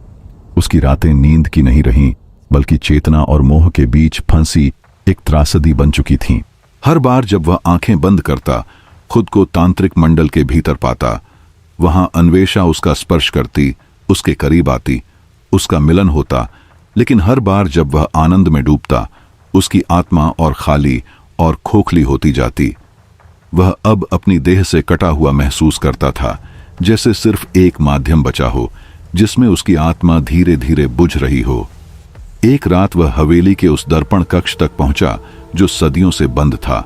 A: उसकी रातें नींद की नहीं रहीं, बल्कि चेतना और मोह के बीच फंसी एक त्रासदी बन चुकी थीं। हर बार जब वह आंखें बंद करता, खुद को तांत्रिक मंडल के भीतर पाता। वहां अन्वेषा उसका स्पर्श करती, उसके करीब आती, उसका मिलन होता। लेकिन हर बार जब वह आनंद में डूबता, उसकी आत्मा और खाली और खोखली होती जाती। वह अब अपनी देह से कटा हुआ महसूस करता था, जैसे सिर्फ एक माध्यम बचा हो जिसमें उसकी आत्मा धीरे धीरे बुझ रही हो। एक रात वह हवेली के उस दर्पण कक्ष तक पहुंचा जो सदियों से बंद था।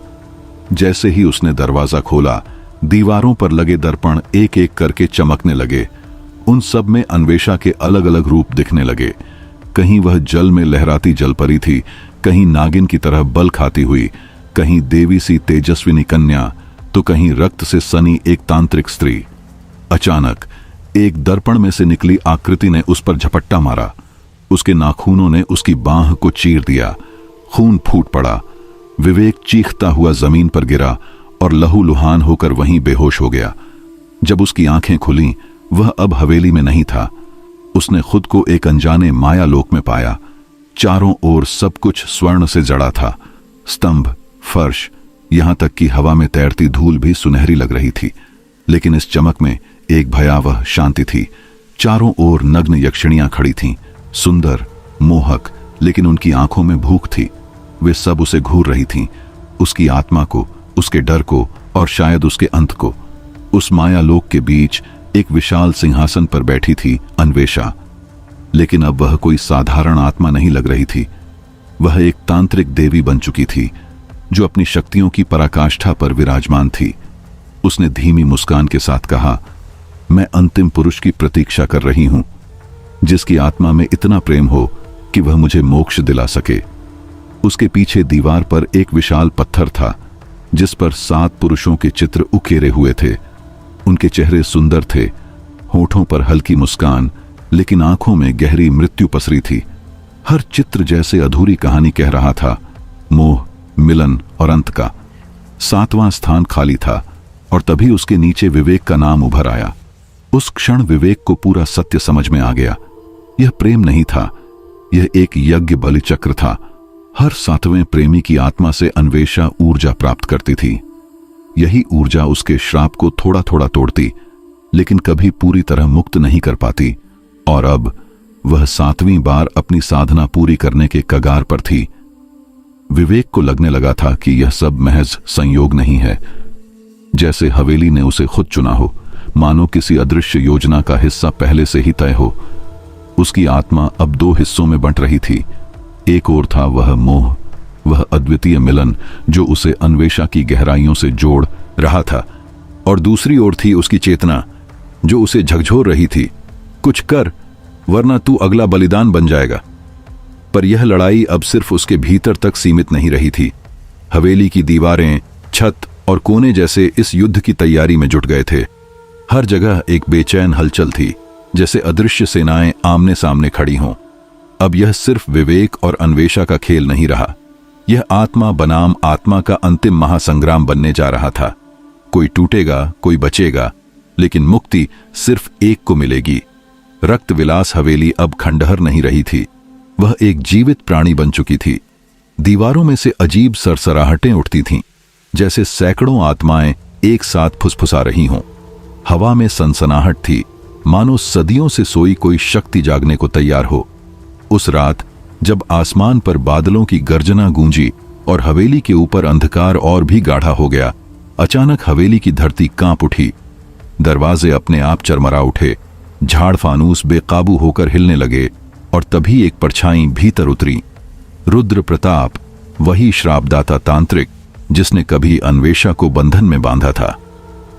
A: जैसे ही उसने दरवाजा खोला, दीवारों पर लगे दर्पण एक एक करके चमकने लगे। उन सब में अन्वेषा के अलग अलग रूप दिखने लगे। कहीं वह जल में लहराती जलपरी थी, कहीं नागिन की तरह बल खाती हुई, कहीं देवी सी तेजस्विनी कन्या, तो कहीं रक्त से सनी एक तांत्रिक स्त्री। अचानक एक दर्पण में से निकली आकृति ने उस पर झपट्टा मारा। उसके नाखूनों ने उसकी बांह को चीर दिया। खून फूट पड़ा। विवेक चीखता हुआ जमीन पर गिरा और लहूलुहान होकर वहीं बेहोश हो गया। जब उसकी आंखें खुलीं, वह अब हवेली में नहीं था। उसने खुद को एक अनजाने माया लोक में पाया। चारों ओर सब कुछ स्वर्ण से जड़ा था। स्तंभ, फर्श, यहां तक कि हवा में तैरती धूल भी सुनहरी लग रही थी। लेकिन इस चमक में एक भयावह शांति थी। चारों ओर नग्न यक्षिणियां खड़ी थीं, सुंदर, मोहक, लेकिन उनकी आंखों में भूख थी। वे सब उसे घूर रही थीं, उसकी आत्मा को, उसके डर को और शायद उसके अंत को। उस माया लोक के बीच एक विशाल सिंहासन पर बैठी थी अन्वेषा। लेकिन अब वह कोई साधारण आत्मा नहीं लग रही थी। वह एक तांत्रिक देवी बन चुकी थी, जो अपनी शक्तियों की पराकाष्ठा पर विराजमान थी। उसने धीमी मुस्कान के साथ कहा, मैं अंतिम पुरुष की प्रतीक्षा कर रही हूं, जिसकी आत्मा में इतना प्रेम हो कि वह मुझे मोक्ष दिला सके। उसके पीछे दीवार पर एक विशाल पत्थर था, जिस पर 7 पुरुषों के चित्र उकेरे हुए थे। उनके चेहरे सुंदर थे, होठों पर हल्की मुस्कान, लेकिन आंखों में गहरी मृत्यु पसरी थी। हर चित्र जैसे अधूरी कहानी कह रहा था, मोह, मिलन और अंत का। 7वां स्थान खाली था और तभी उसके नीचे विवेक का नाम उभर आया। उस क्षण विवेक को पूरा सत्य समझ में आ गया। यह प्रेम नहीं था, यह एक यज्ञ बलि चक्र था। हर 7वें प्रेमी की आत्मा से अन्वेषा ऊर्जा प्राप्त करती थी। यही ऊर्जा उसके श्राप को थोड़ा थोड़ा तोड़ती, लेकिन कभी पूरी तरह मुक्त नहीं कर पाती। और अब वह 7वीं बार अपनी साधना पूरी करने के कगार पर थी। विवेक को लगने लगा था कि यह सब महज संयोग नहीं है, जैसे हवेली ने उसे खुद चुना हो, मानो किसी अदृश्य योजना का हिस्सा पहले से ही तय हो। उसकी आत्मा अब 2 हिस्सों में बंट रही थी। एक ओर था वह मोह, वह अद्वितीय मिलन जो उसे अन्वेषा की गहराइयों से जोड़ रहा था, और दूसरी ओर थी उसकी चेतना जो उसे झकझोर रही थी, कुछ कर वरना तू अगला बलिदान बन जाएगा। पर यह लड़ाई अब सिर्फ उसके भीतर तक सीमित नहीं रही थी। हवेली की दीवारें, छत और कोने जैसे इस युद्ध की तैयारी में जुट गए थे। हर जगह एक बेचैन हलचल थी, जैसे अदृश्य सेनाएं आमने सामने खड़ी हों। अब यह सिर्फ विवेक और अन्वेषा का खेल नहीं रहा, यह आत्मा बनाम आत्मा का अंतिम महासंग्राम बनने जा रहा था। कोई टूटेगा, कोई बचेगा, लेकिन मुक्ति सिर्फ एक को मिलेगी। रक्त विलास हवेली अब खंडहर नहीं रही थी, वह एक जीवित प्राणी बन चुकी थी। दीवारों में से अजीब सरसराहटें उठती थीं, जैसे सैकड़ों आत्माएं एक साथ फुसफुसा रही हों। हवा में सनसनाहट थी, मानो सदियों से सोई कोई शक्ति जागने को तैयार हो। उस रात जब आसमान पर बादलों की गर्जना गूंजी और हवेली के ऊपर अंधकार और भी गाढ़ा हो गया, अचानक हवेली की धरती कांप उठी। दरवाजे अपने आप चरमरा उठे, झाड़ फानूस बेकाबू होकर हिलने लगे और तभी एक परछाई भीतर उतरी। रुद्र प्रताप, वही श्रापदाता तांत्रिक जिसने कभी अन्वेषा को बंधन में बांधा था।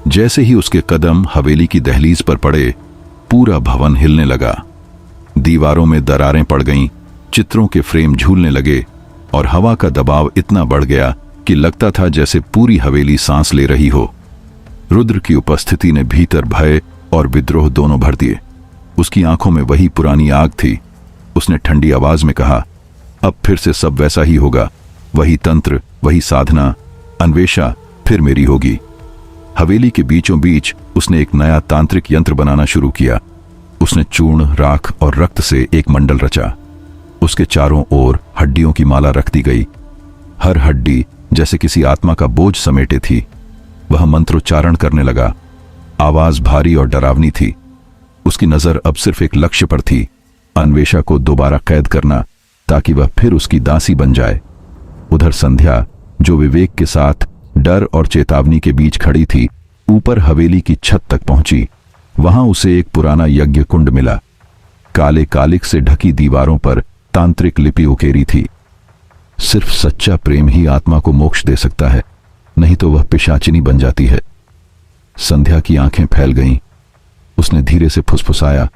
A: जैसे ही उसके कदम हवेली की दहलीज पर पड़े, पूरा भवन हिलने लगा। दीवारों में दरारें पड़ गईं, चित्रों के फ्रेम झूलने लगे और हवा का दबाव इतना बढ़ गया कि लगता था जैसे पूरी हवेली सांस ले रही हो। रुद्र की उपस्थिति ने भीतर भय और विद्रोह दोनों भर दिए। उसकी आंखों में वही पुरानी आग थी। उसने ठंडी आवाज में कहा, अब फिर से सब वैसा ही होगा, वही तंत्र, वही साधना, अन्वेषा फिर मेरी होगी। हवेली के बीचों बीच उसने एक नया तांत्रिक यंत्र बनाना शुरू किया। उसने चूर्ण, राख और रक्त से एक मंडल रचा। उसके चारों ओर हड्डियों की माला रख दी गई। हर हड्डी जैसे किसी आत्मा का बोझ समेटे थी। वह मंत्रोच्चारण करने लगा। आवाज भारी और डरावनी थी। उसकी नजर अब सिर्फ एक लक्ष्य पर थी, अन्वेषा को दोबारा कैद करना, ताकि वह फिर उसकी दासी बन जाए। उधर संध्या, जो विवेक के साथ डर और चेतावनी के बीच खड़ी थी, ऊपर हवेली की छत तक पहुंची। वहां उसे एक पुराना यज्ञ कुंड मिला। काले कालिक से ढकी दीवारों पर तांत्रिक लिपि उकेरी थी। सिर्फ सच्चा प्रेम ही आत्मा को मोक्ष दे सकता है, नहीं तो वह पिशाचिनी बन जाती है। संध्या की आंखें फैल गईं। उसने धीरे से फुसफुसाया,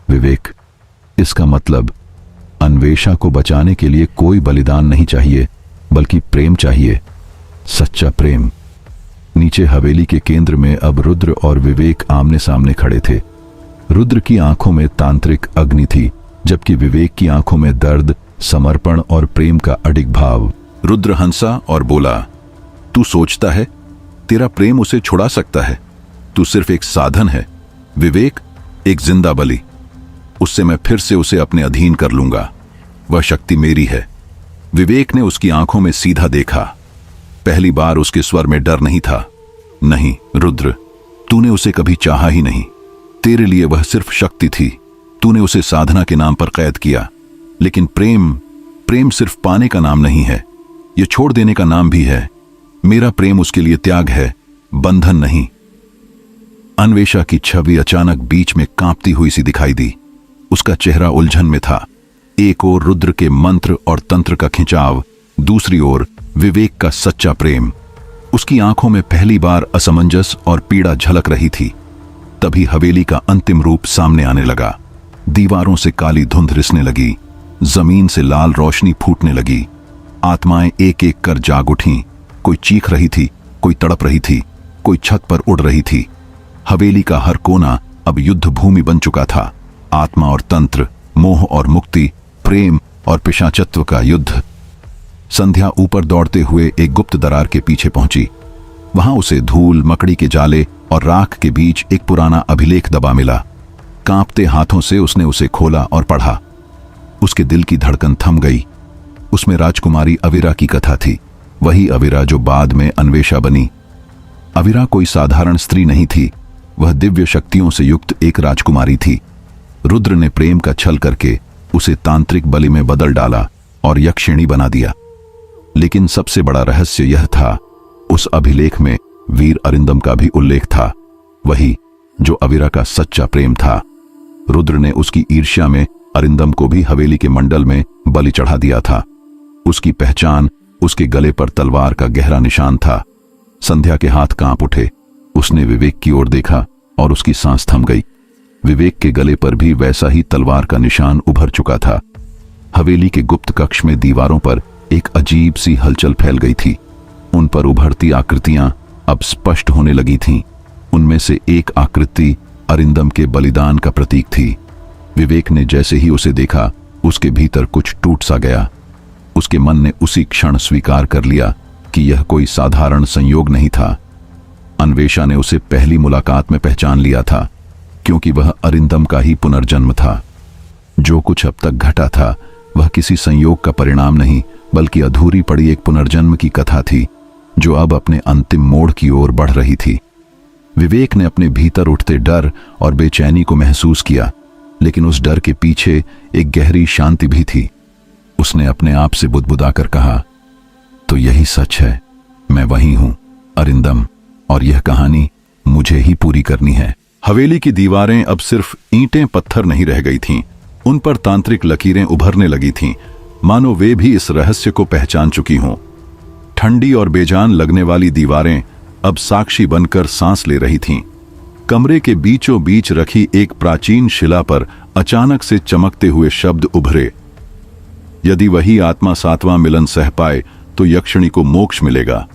A: विवेक, इसका मतलब अन्वेषा को बचाने के लिए कोई बलिदान नहीं चाहिए, बल्कि प्रेम चाहिए, सच्चा प्रेम। नीचे हवेली के केंद्र में अब रुद्र और विवेक आमने सामने खड़े थे। रुद्र की आंखों में तांत्रिक अग्नि थी, जबकि विवेक की आंखों में दर्द, समर्पण और प्रेम का अडिग भाव। रुद्र हंसा और बोला, तू सोचता है तेरा प्रेम उसे छुड़ा सकता है? तू सिर्फ एक साधन है। विवेक एक जिंदा बलि। उससे मैं फिर से उसे अपने अधीन कर लूंगा। वह शक्ति मेरी है। विवेक ने उसकी आंखों में सीधा देखा। पहली बार उसके स्वर में डर नहीं था। नहीं रुद्र, तूने उसे कभी चाहा ही नहीं। तेरे लिए वह सिर्फ शक्ति थी। तूने उसे साधना के नाम पर कैद किया। लेकिन प्रेम सिर्फ पाने का नाम नहीं है, यह छोड़ देने का नाम भी है। मेरा प्रेम उसके लिए त्याग है, बंधन नहीं। अन्वेषा की छवि अचानक बीच में कांपती हुई सी दिखाई दी। उसका चेहरा उलझन में था। एक ओर रुद्र के मंत्र और तंत्र का खिंचाव, दूसरी ओर विवेक का सच्चा प्रेम। उसकी आंखों में पहली बार असमंजस और पीड़ा झलक रही थी। तभी हवेली का अंतिम रूप सामने आने लगा। दीवारों से काली धुंध रिसने लगी, जमीन से लाल रोशनी फूटने लगी। आत्माएं एक एक कर जाग उठीं। कोई चीख रही थी, कोई तड़प रही थी, कोई छत पर उड़ रही थी। हवेली का हर कोना अब युद्ध भूमि बन चुका था। आत्मा और तंत्र, मोह और मुक्ति, प्रेम और पिशाचत्व का युद्ध। संध्या ऊपर दौड़ते हुए एक गुप्त दरार के पीछे पहुंची। वहां उसे धूल, मकड़ी के जाले और राख के बीच एक पुराना अभिलेख दबा मिला। कांपते हाथों से उसने उसे खोला और पढ़ा। उसके दिल की धड़कन थम गई। उसमें राजकुमारी अविरा की कथा थी, वही अविरा जो बाद में अन्वेषा बनी। अविरा कोई साधारण स्त्री नहीं थी, वह दिव्य शक्तियों से युक्त एक राजकुमारी थी। रुद्र ने प्रेम का छल करके उसे तांत्रिक बलि में बदल डाला और यक्षिणी बना दिया। लेकिन सबसे बड़ा रहस्य यह था, उस अभिलेख में वीर अरिंदम का भी उल्लेख था, वही जो अविरा का सच्चा प्रेम था। रुद्र ने उसकी ईर्ष्या में अरिंदम को भी हवेली के मंडल में बलि चढ़ा दिया था। उसकी पहचान उसके गले पर तलवार का गहरा निशान था। संध्या के हाथ कांप उठे। उसने विवेक की ओर देखा और उसकी सांस थम गई। विवेक के गले पर भी वैसा ही तलवार का निशान उभर चुका था। हवेली के गुप्त कक्ष में दीवारों पर एक अजीब सी हलचल फैल गई थी। उन पर उभरती आकृतियां अब स्पष्ट होने लगी थीं। उनमें से एक आकृति अरिंदम के बलिदान का प्रतीक थी। विवेक ने जैसे ही उसे देखा, उसके भीतर कुछ टूट सा गया। उसके मन ने उसी क्षण स्वीकार कर लिया कि यह कोई साधारण संयोग नहीं था। अन्वेषा ने उसे पहली मुलाकात में पहचान लिया था, क्योंकि वह अरिंदम का ही पुनर्जन्म था। जो कुछ अब तक घटा था वह किसी संयोग का परिणाम नहीं, बल्कि अधूरी पड़ी एक पुनर्जन्म की कथा थी, जो अब अपने अंतिम मोड़ की ओर बढ़ रही थी। विवेक ने अपने भीतर उठते डर और बेचैनी को महसूस किया, लेकिन उस डर के पीछे एक गहरी शांति भी थी। उसने अपने आप से बुदबुदाकर कहा, तो यही सच है, मैं वही हूं, अरिंदम, और यह कहानी मुझे ही पूरी करनी है। हवेली की दीवारें अब सिर्फ ईंटें पत्थर नहीं रह गई थीं, उन पर तांत्रिक लकीरें उभरने लगी थीं, मानो वे भी इस रहस्य को पहचान चुकी हों। ठंडी और बेजान लगने वाली दीवारें अब साक्षी बनकर सांस ले रही थीं। कमरे के बीचों बीच रखी एक प्राचीन शिला पर अचानक से चमकते हुए शब्द उभरे, यदि वही आत्मा 7वां मिलन सह पाए तो यक्षिणी को मोक्ष मिलेगा।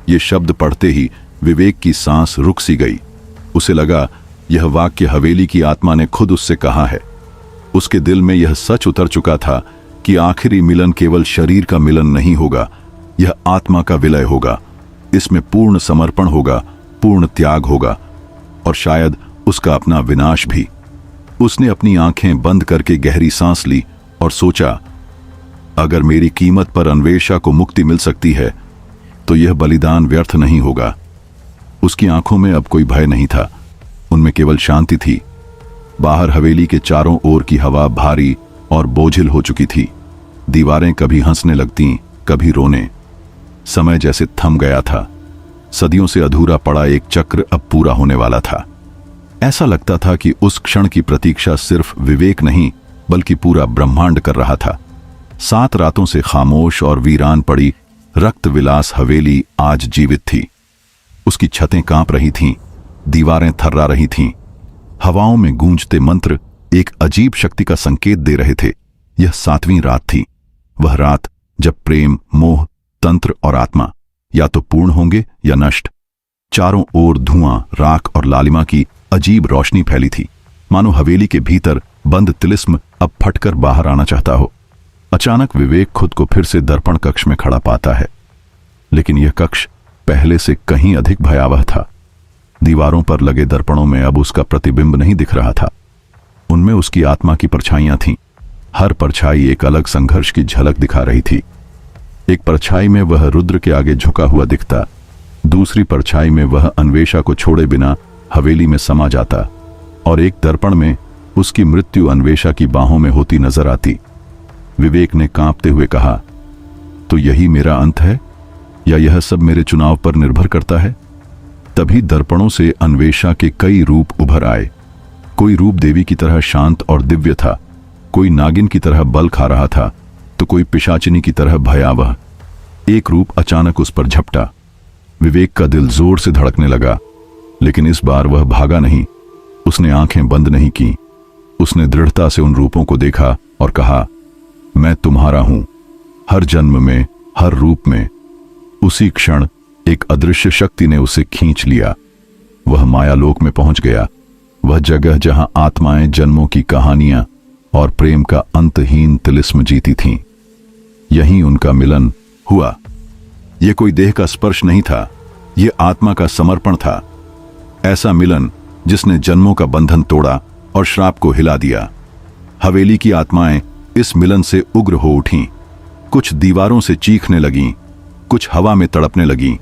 A: ये शब्द पढ़ते ही विवेक की सांस रुक सी गई। उसे लगा यह वाक्य हवेली की आत्मा ने खुद उससे कहा है। उसके दिल में यह सच उतर चुका था कि आखिरी मिलन केवल शरीर का मिलन नहीं होगा, यह आत्मा का विलय होगा। इसमें पूर्ण समर्पण होगा, पूर्ण त्याग होगा, और शायद उसका अपना विनाश भी। उसने अपनी आंखें बंद करके गहरी सांस ली और सोचा, अगर मेरी कीमत पर अन्वेषा को मुक्ति मिल सकती है तो यह बलिदान व्यर्थ नहीं होगा। उसकी आंखों में अब कोई भय नहीं था, उनमें केवल शांति थी। बाहर हवेली के चारों ओर की हवा भारी और बोझिल हो चुकी थी। दीवारें कभी हंसने लगतीं, कभी रोने। समय जैसे थम गया था। सदियों से अधूरा पड़ा एक चक्र अब पूरा होने वाला था। ऐसा लगता था कि उस क्षण की प्रतीक्षा सिर्फ विवेक नहीं, बल्कि पूरा ब्रह्मांड कर रहा था। 7 रातों से खामोश और वीरान पड़ी रक्त विलास हवेली आज जीवित थी। उसकी छतें कांप रही थीं, दीवारें थर्रा रही थीं। हवाओं में गूंजते मंत्र एक अजीब शक्ति का संकेत दे रहे थे। यह 7वीं रात थी, वह रात जब प्रेम, मोह, तंत्र और आत्मा या तो पूर्ण होंगे या नष्ट। चारों ओर धुआं, राख और लालिमा की अजीब रोशनी फैली थी, मानो हवेली के भीतर बंद तिलिस्म अब फटकर बाहर आना चाहता हो। अचानक विवेक खुद को फिर से दर्पण कक्ष में खड़ा पाता है, लेकिन यह कक्ष पहले से कहीं अधिक भयावह था। दीवारों पर लगे दर्पणों में अब उसका प्रतिबिंब नहीं दिख रहा था, उनमें उसकी आत्मा की परछाइयां थीं। हर परछाई एक अलग संघर्ष की झलक दिखा रही थी। एक परछाई में वह रुद्र के आगे झुका हुआ दिखता, दूसरी परछाई में वह अन्वेषा को छोड़े बिना हवेली में समा जाता, और एक दर्पण में उसकी मृत्यु अन्वेषा की बाहों में होती नजर आती। विवेक ने कांपते हुए कहा, तो यही मेरा अंत है, या यह सब मेरे चुनाव पर निर्भर करता है? तभी दर्पणों से अन्वेषा के कई रूप उभर आए। कोई रूप देवी की तरह शांत और दिव्य था, कोई नागिन की तरह बल खा रहा था, तो कोई पिशाचिनी की तरह भयावह। एक रूप अचानक उस पर झपटा। विवेक का दिल जोर से धड़कने लगा, लेकिन इस बार वह भागा नहीं। उसने आंखें बंद नहीं की। उसने दृढ़ता से उन रूपों को देखा और कहा, मैं तुम्हारा हूं, हर जन्म में, हर रूप में। उसी क्षण एक अदृश्य शक्ति ने उसे खींच लिया। वह मायालोक में पहुंच गया, वह जगह जहां आत्माएं जन्मों की कहानियां और प्रेम का अंतहीन तिलिस्म जीती थीं। यहीं उनका मिलन हुआ। यह कोई देह का स्पर्श नहीं था, यह आत्मा का समर्पण था। ऐसा मिलन जिसने जन्मों का बंधन तोड़ा और श्राप को हिला दिया। हवेली की आत्माएं इस मिलन से उग्र हो उठीं। कुछ दीवारों से चीखने लगीं, कुछ हवा में तड़पने लगीं,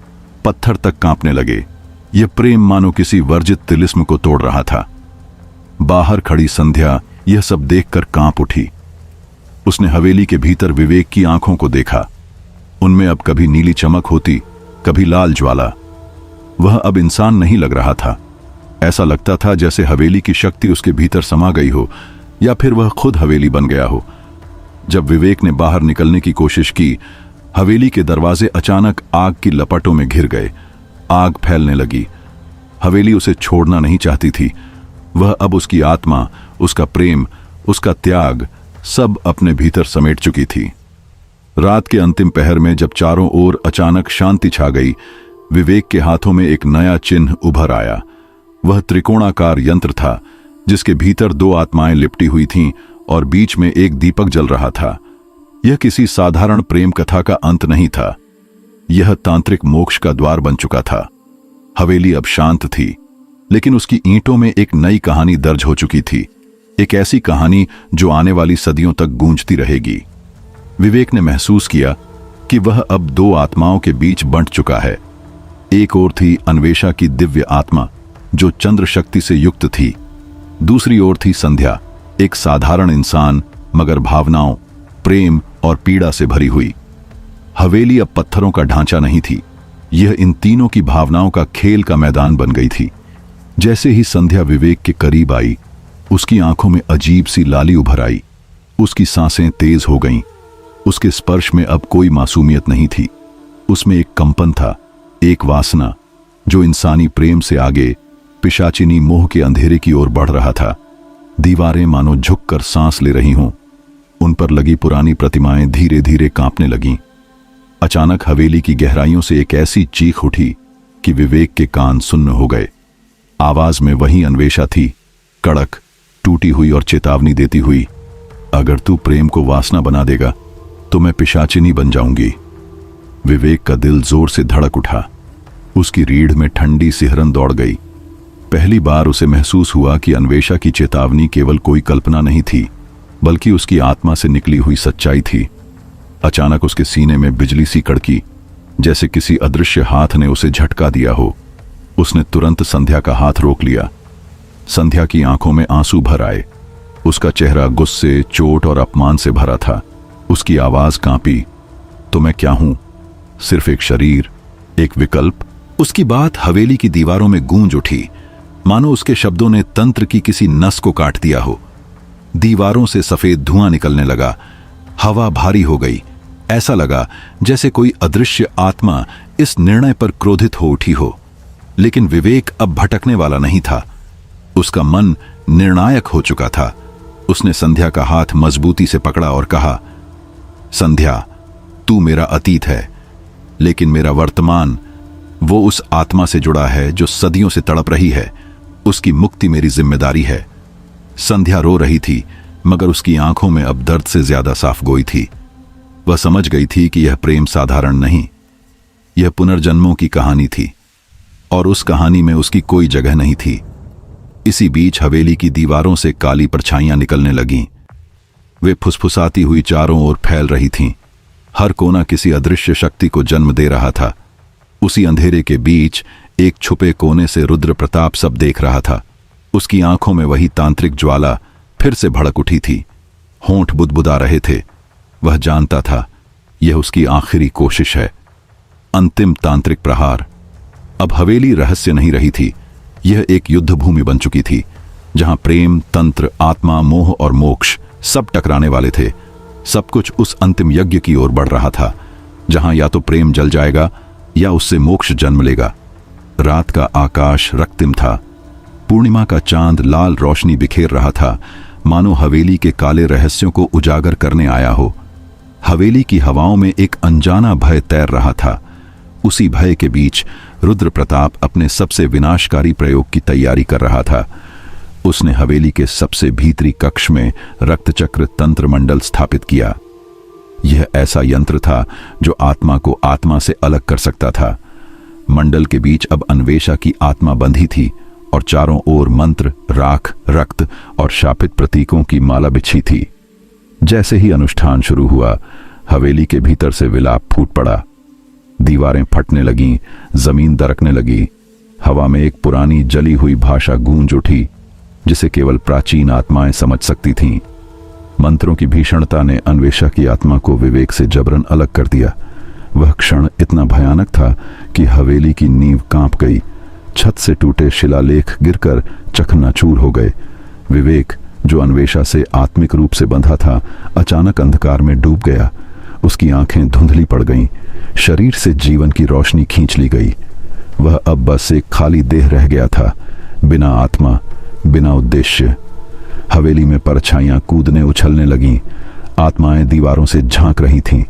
A: पत्थर तक कांपने लगे। यह प्रेम मानो किसी वर्जित तिलिस्म को तोड़ रहा था। बाहर खड़ी संध्या यह सब देखकर कांप उठी। उसने हवेली के भीतर विवेक की आंखों को देखा। उनमें अब कभी नीली चमक होती, कभी लाल ज्वाला। वह अब इंसान नहीं लग रहा था। ऐसा लगता था जैसे हवेली की शक्ति उसके भीतर समा गई हो, या फिर वह खुद हवेली बन गया हो। जब विवेक ने बाहर निकलने की कोशिश की, हवेली के दरवाजे अचानक आग की लपटों में घिर गए। आग फैलने लगी। हवेली उसे छोड़ना नहीं चाहती थी। वह अब उसकी आत्मा, उसका प्रेम, उसका त्याग सब अपने भीतर समेट चुकी थी। रात के अंतिम पहर में जब चारों ओर अचानक शांति छा गई, विवेक के हाथों में एक नया चिन्ह उभर आया। वह त्रिकोणाकार यंत्र था जिसके भीतर दो आत्माएं लिपटी हुई थीं और बीच में एक दीपक जल रहा था। यह किसी साधारण प्रेम कथा का अंत नहीं था, यह तांत्रिक मोक्ष का द्वार बन चुका था। हवेली अब शांत थी, लेकिन उसकी ईंटों में एक नई कहानी दर्ज हो चुकी थी, एक ऐसी कहानी जो आने वाली सदियों तक गूंजती रहेगी। विवेक ने महसूस किया कि वह अब दो आत्माओं के बीच बंट चुका है। एक ओर थी अन्वेषा की दिव्य आत्मा जो चंद्र शक्ति से युक्त थी, दूसरी ओर थी संध्या, एक साधारण इंसान मगर भावनाओं, प्रेम और पीड़ा से भरी हुई। हवेली अब पत्थरों का ढांचा नहीं थी, यह इन तीनों की भावनाओं का खेल का मैदान बन गई थी। जैसे ही संध्या विवेक के करीब आई, उसकी आंखों में अजीब सी लाली उभर आई, उसकी सांसें तेज हो गईं। उसके स्पर्श में अब कोई मासूमियत नहीं थी, उसमें एक कंपन था, एक वासना जो इंसानी प्रेम से आगे पिशाचिनी मोह के अंधेरे की ओर बढ़ रहा था। दीवारें मानो झुककर सांस ले रही हों, उन पर लगी पुरानी प्रतिमाएं धीरे धीरे कांपने लगीं। अचानक हवेली की गहराइयों से एक ऐसी चीख उठी कि विवेक के कान सुन्न हो गए। आवाज में वही अन्वेषा थी, कड़क, टूटी हुई और चेतावनी देती हुई, अगर तू प्रेम को वासना बना देगा तो मैं पिशाचिनी बन जाऊंगी। विवेक का दिल जोर से धड़क उठा, उसकी रीढ़ में ठंडी सिहरन दौड़ गई। पहली बार उसे महसूस हुआ कि अन्वेषा की चेतावनी केवल कोई कल्पना नहीं थी, बल्कि उसकी आत्मा से निकली हुई सच्चाई थी। अचानक उसके सीने में बिजली सी कड़की, जैसे किसी अदृश्य हाथ ने उसे झटका दिया हो। उसने तुरंत संध्या का हाथ रोक लिया। संध्या की आंखों में आंसू भर आए, उसका चेहरा गुस्से, चोट और अपमान से भरा था। उसकी आवाज कांपी, तो मैं क्या हूं? सिर्फ एक शरीर, एक विकल्प। उसकी बात हवेली की दीवारों में गूंज उठी, मानो उसके शब्दों ने तंत्र की किसी नस को काट दिया हो। दीवारों से सफेद धुआं निकलने लगा, हवा भारी हो गई। ऐसा लगा जैसे कोई अदृश्य आत्मा इस निर्णय पर क्रोधित हो उठी हो। लेकिन विवेक अब भटकने वाला नहीं था, उसका मन निर्णायक हो चुका था। उसने संध्या का हाथ मजबूती से पकड़ा और कहा, संध्या, तू मेरा अतीत है, लेकिन मेरा वर्तमान वो उस आत्मा से जुड़ा है जो सदियों से तड़प रही है। उसकी मुक्ति मेरी जिम्मेदारी है। संध्या रो रही थी, मगर उसकी आंखों में अब दर्द से ज्यादा साफ गोई थी। वह समझ गई थी कि यह प्रेम साधारण नहीं, यह पुनर्जन्मों की कहानी थी, और उस कहानी में उसकी कोई जगह नहीं थी। इसी बीच हवेली की दीवारों से काली परछाइयां निकलने लगीं। वे फुसफुसाती हुई चारों ओर फैल रही थीं। हर कोना किसी अदृश्य शक्ति को जन्म दे रहा था। उसी अंधेरे के बीच एक छुपे कोने से रुद्र प्रताप सब देख रहा था। उसकी आंखों में वही तांत्रिक ज्वाला फिर से भड़क उठी थी। होंठ बुदबुदा रहे थे। वह जानता था यह उसकी आखिरी कोशिश है, अंतिम तांत्रिक प्रहार। अब हवेली रहस्य नहीं रही थी, यह एक युद्ध भूमि बन चुकी थी, जहां प्रेम, तंत्र, आत्मा, मोह और मोक्ष सब टकराने वाले थे। सब कुछ उस अंतिम यज्ञ की ओर बढ़ रहा था, जहां या तो प्रेम जल जाएगा या उससे मोक्ष जन्म लेगा। रात का आकाश रक्तिम था। पूर्णिमा का चांद लाल रोशनी बिखेर रहा था, मानो हवेली के काले रहस्यों को उजागर करने आया हो। हवेली की हवाओं में एक अनजाना भय तैर रहा था। उसी भय के बीच रुद्र प्रताप अपने सबसे विनाशकारी प्रयोग की तैयारी कर रहा था। उसने हवेली के सबसे भीतरी कक्ष में रक्तचक्र तंत्र मंडल स्थापित किया। यह ऐसा यंत्र था जो आत्मा को आत्मा से अलग कर सकता था। मंडल के बीच अब अन्वेषा की आत्मा बंधी थी और चारों ओर मंत्र, राख, रक्त और शापित प्रतीकों की माला बिछी थी। जैसे ही अनुष्ठान शुरू हुआ, हवेली के भीतर से विलाप फूट पड़ा। दीवारें फटने लगीं, जमीन दरकने लगी। हवा में एक पुरानी जली हुई भाषा गूंज उठी, जिसे केवल प्राचीन आत्माएं समझ सकती थीं। मंत्रों की भीषणता ने अन्वेषा की आत्मा को विवेक से जबरन अलग कर दिया। वह क्षण इतना भयानक था कि हवेली की नींव कांप गई। छत से टूटे शिलालेख गिरकर चकनाचूर हो गए। विवेक, जो अन्वेषा से आत्मिक रूप से बंधा था, अचानक अंधकार में डूब गया। उसकी आंखें धुंधली पड़ गईं, शरीर से जीवन की रोशनी खींच ली गई। वह अब बस एक खाली देह रह गया था, बिना आत्मा, बिना उद्देश्य। हवेली में परछाइयां कूदने उछलने लगीं। आत्माएं दीवारों से झांक रही थीं।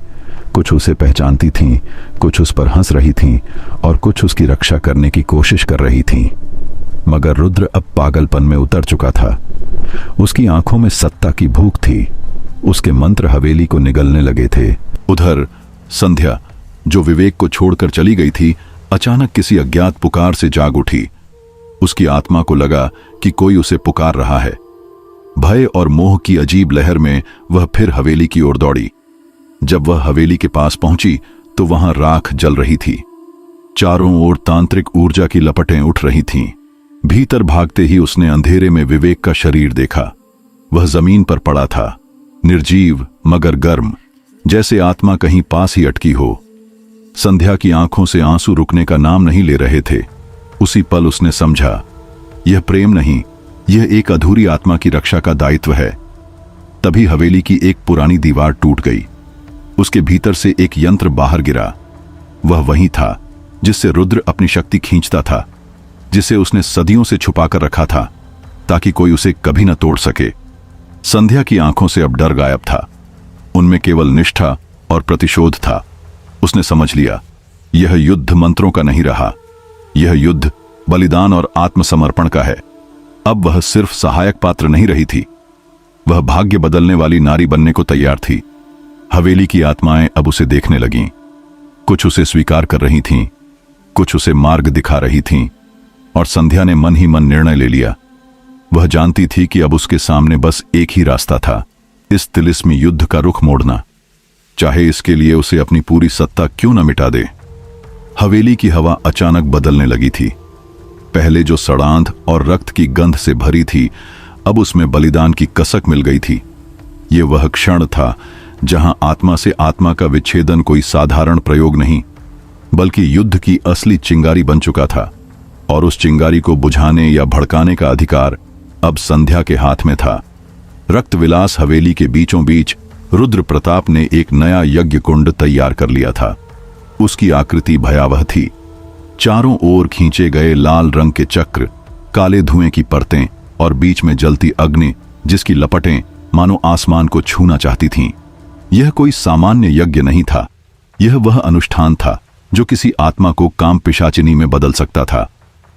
A: कुछ उसे पहचानती थीं, कुछ उस पर हंस रही थीं और कुछ उसकी रक्षा करने की कोशिश कर रही थीं। मगर रुद्र अब पागलपन में उतर चुका था। उसकी आंखों में सत्ता की भूख थी। उसके मंत्र हवेली को निगलने लगे थे। उधर संध्या, जो विवेक को छोड़कर चली गई थी, अचानक किसी अज्ञात पुकार से जाग उठी। उसकी आत्मा को लगा कि कोई उसे पुकार रहा है। भय और मोह की अजीब लहर में वह फिर हवेली की ओर दौड़ी। जब वह हवेली के पास पहुंची तो वहां राख जल रही थी। चारों ओर तांत्रिक ऊर्जा की लपटें उठ रही थीं। भीतर भागते ही उसने अंधेरे में विवेक का शरीर देखा। वह जमीन पर पड़ा था, निर्जीव मगर गर्म, जैसे आत्मा कहीं पास ही अटकी हो। संध्या की आंखों से आंसू रुकने का नाम नहीं ले रहे थे। उसी पल उसने समझा, यह प्रेम नहीं, यह एक अधूरी आत्मा की रक्षा का दायित्व है। तभी हवेली की एक पुरानी दीवार टूट गई। उसके भीतर से एक यंत्र बाहर गिरा। वह वही था जिससे रुद्र अपनी शक्ति खींचता था, जिसे उसने सदियों से छुपाकर रखा था ताकि कोई उसे कभी न तोड़ सके। संध्या की आंखों से अब डर गायब था। उनमें केवल निष्ठा और प्रतिशोध था। उसने समझ लिया, यह युद्ध मंत्रों का नहीं रहा, यह युद्ध बलिदान और आत्मसमर्पण का है। अब वह सिर्फ सहायक पात्र नहीं रही थी, वह भाग्य बदलने वाली नारी बनने को तैयार थी। हवेली की आत्माएं अब उसे देखने लगीं। कुछ उसे स्वीकार कर रही थीं, कुछ उसे मार्ग दिखा रही थीं, और संध्या ने मन ही मन निर्णय ले लिया। वह जानती थी कि अब उसके सामने बस एक ही रास्ता था, इस तिलिस्मी युद्ध का रुख मोड़ना, चाहे इसके लिए उसे अपनी पूरी सत्ता क्यों न मिटा दे। हवेली की हवा अचानक बदलने लगी थी। पहले जो सड़ांध और रक्त की गंध से भरी थी, अब उसमें बलिदान की कसक मिल गई थी। ये वह क्षण था जहां आत्मा से आत्मा का विच्छेदन कोई साधारण प्रयोग नहीं, बल्कि युद्ध की असली चिंगारी बन चुका था। और उस चिंगारी को बुझाने या भड़काने का अधिकार अब संध्या के हाथ में था। रक्त विलास हवेली के बीचों बीच रुद्र प्रताप ने एक नया यज्ञ कुंड तैयार कर लिया था। उसकी आकृति भयावह थी। चारों ओर खींचे गए लाल रंग के चक्र, काले धुएं की परतें और बीच में जलती अग्नि जिसकी लपटें मानो आसमान को छूना चाहती थीं। यह कोई सामान्य यज्ञ नहीं था, यह वह अनुष्ठान था जो किसी आत्मा को काम पिशाचिनी में बदल सकता था।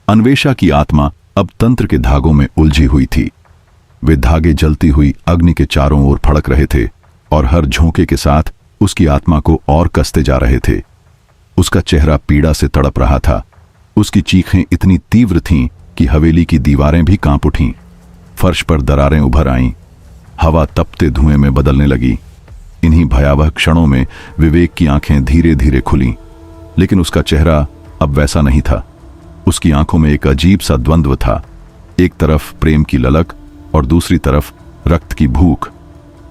A: अन्वेषा की आत्मा अब तंत्र के धागों में उलझी हुई थी। वे धागे जलती हुई अग्नि के चारों ओर फड़क रहे थे और हर झोंके के साथ उसकी आत्मा को और कसते जा रहे थे। उसका चेहरा पीड़ा से तड़प रहा था। उसकी चीखें इतनी तीव्र थीं कि हवेली की दीवारें भी कांप उठीं। फर्श पर दरारें उभर आईं। हवा तपते धुएं में बदलने लगी। इन्हीं भयावह क्षणों में विवेक की आंखें धीरे धीरे खुलीं, लेकिन उसका चेहरा अब वैसा नहीं था। उसकी आंखों में एक अजीब सा द्वंद्व था, एक तरफ प्रेम की ललक और दूसरी तरफ रक्त की भूख।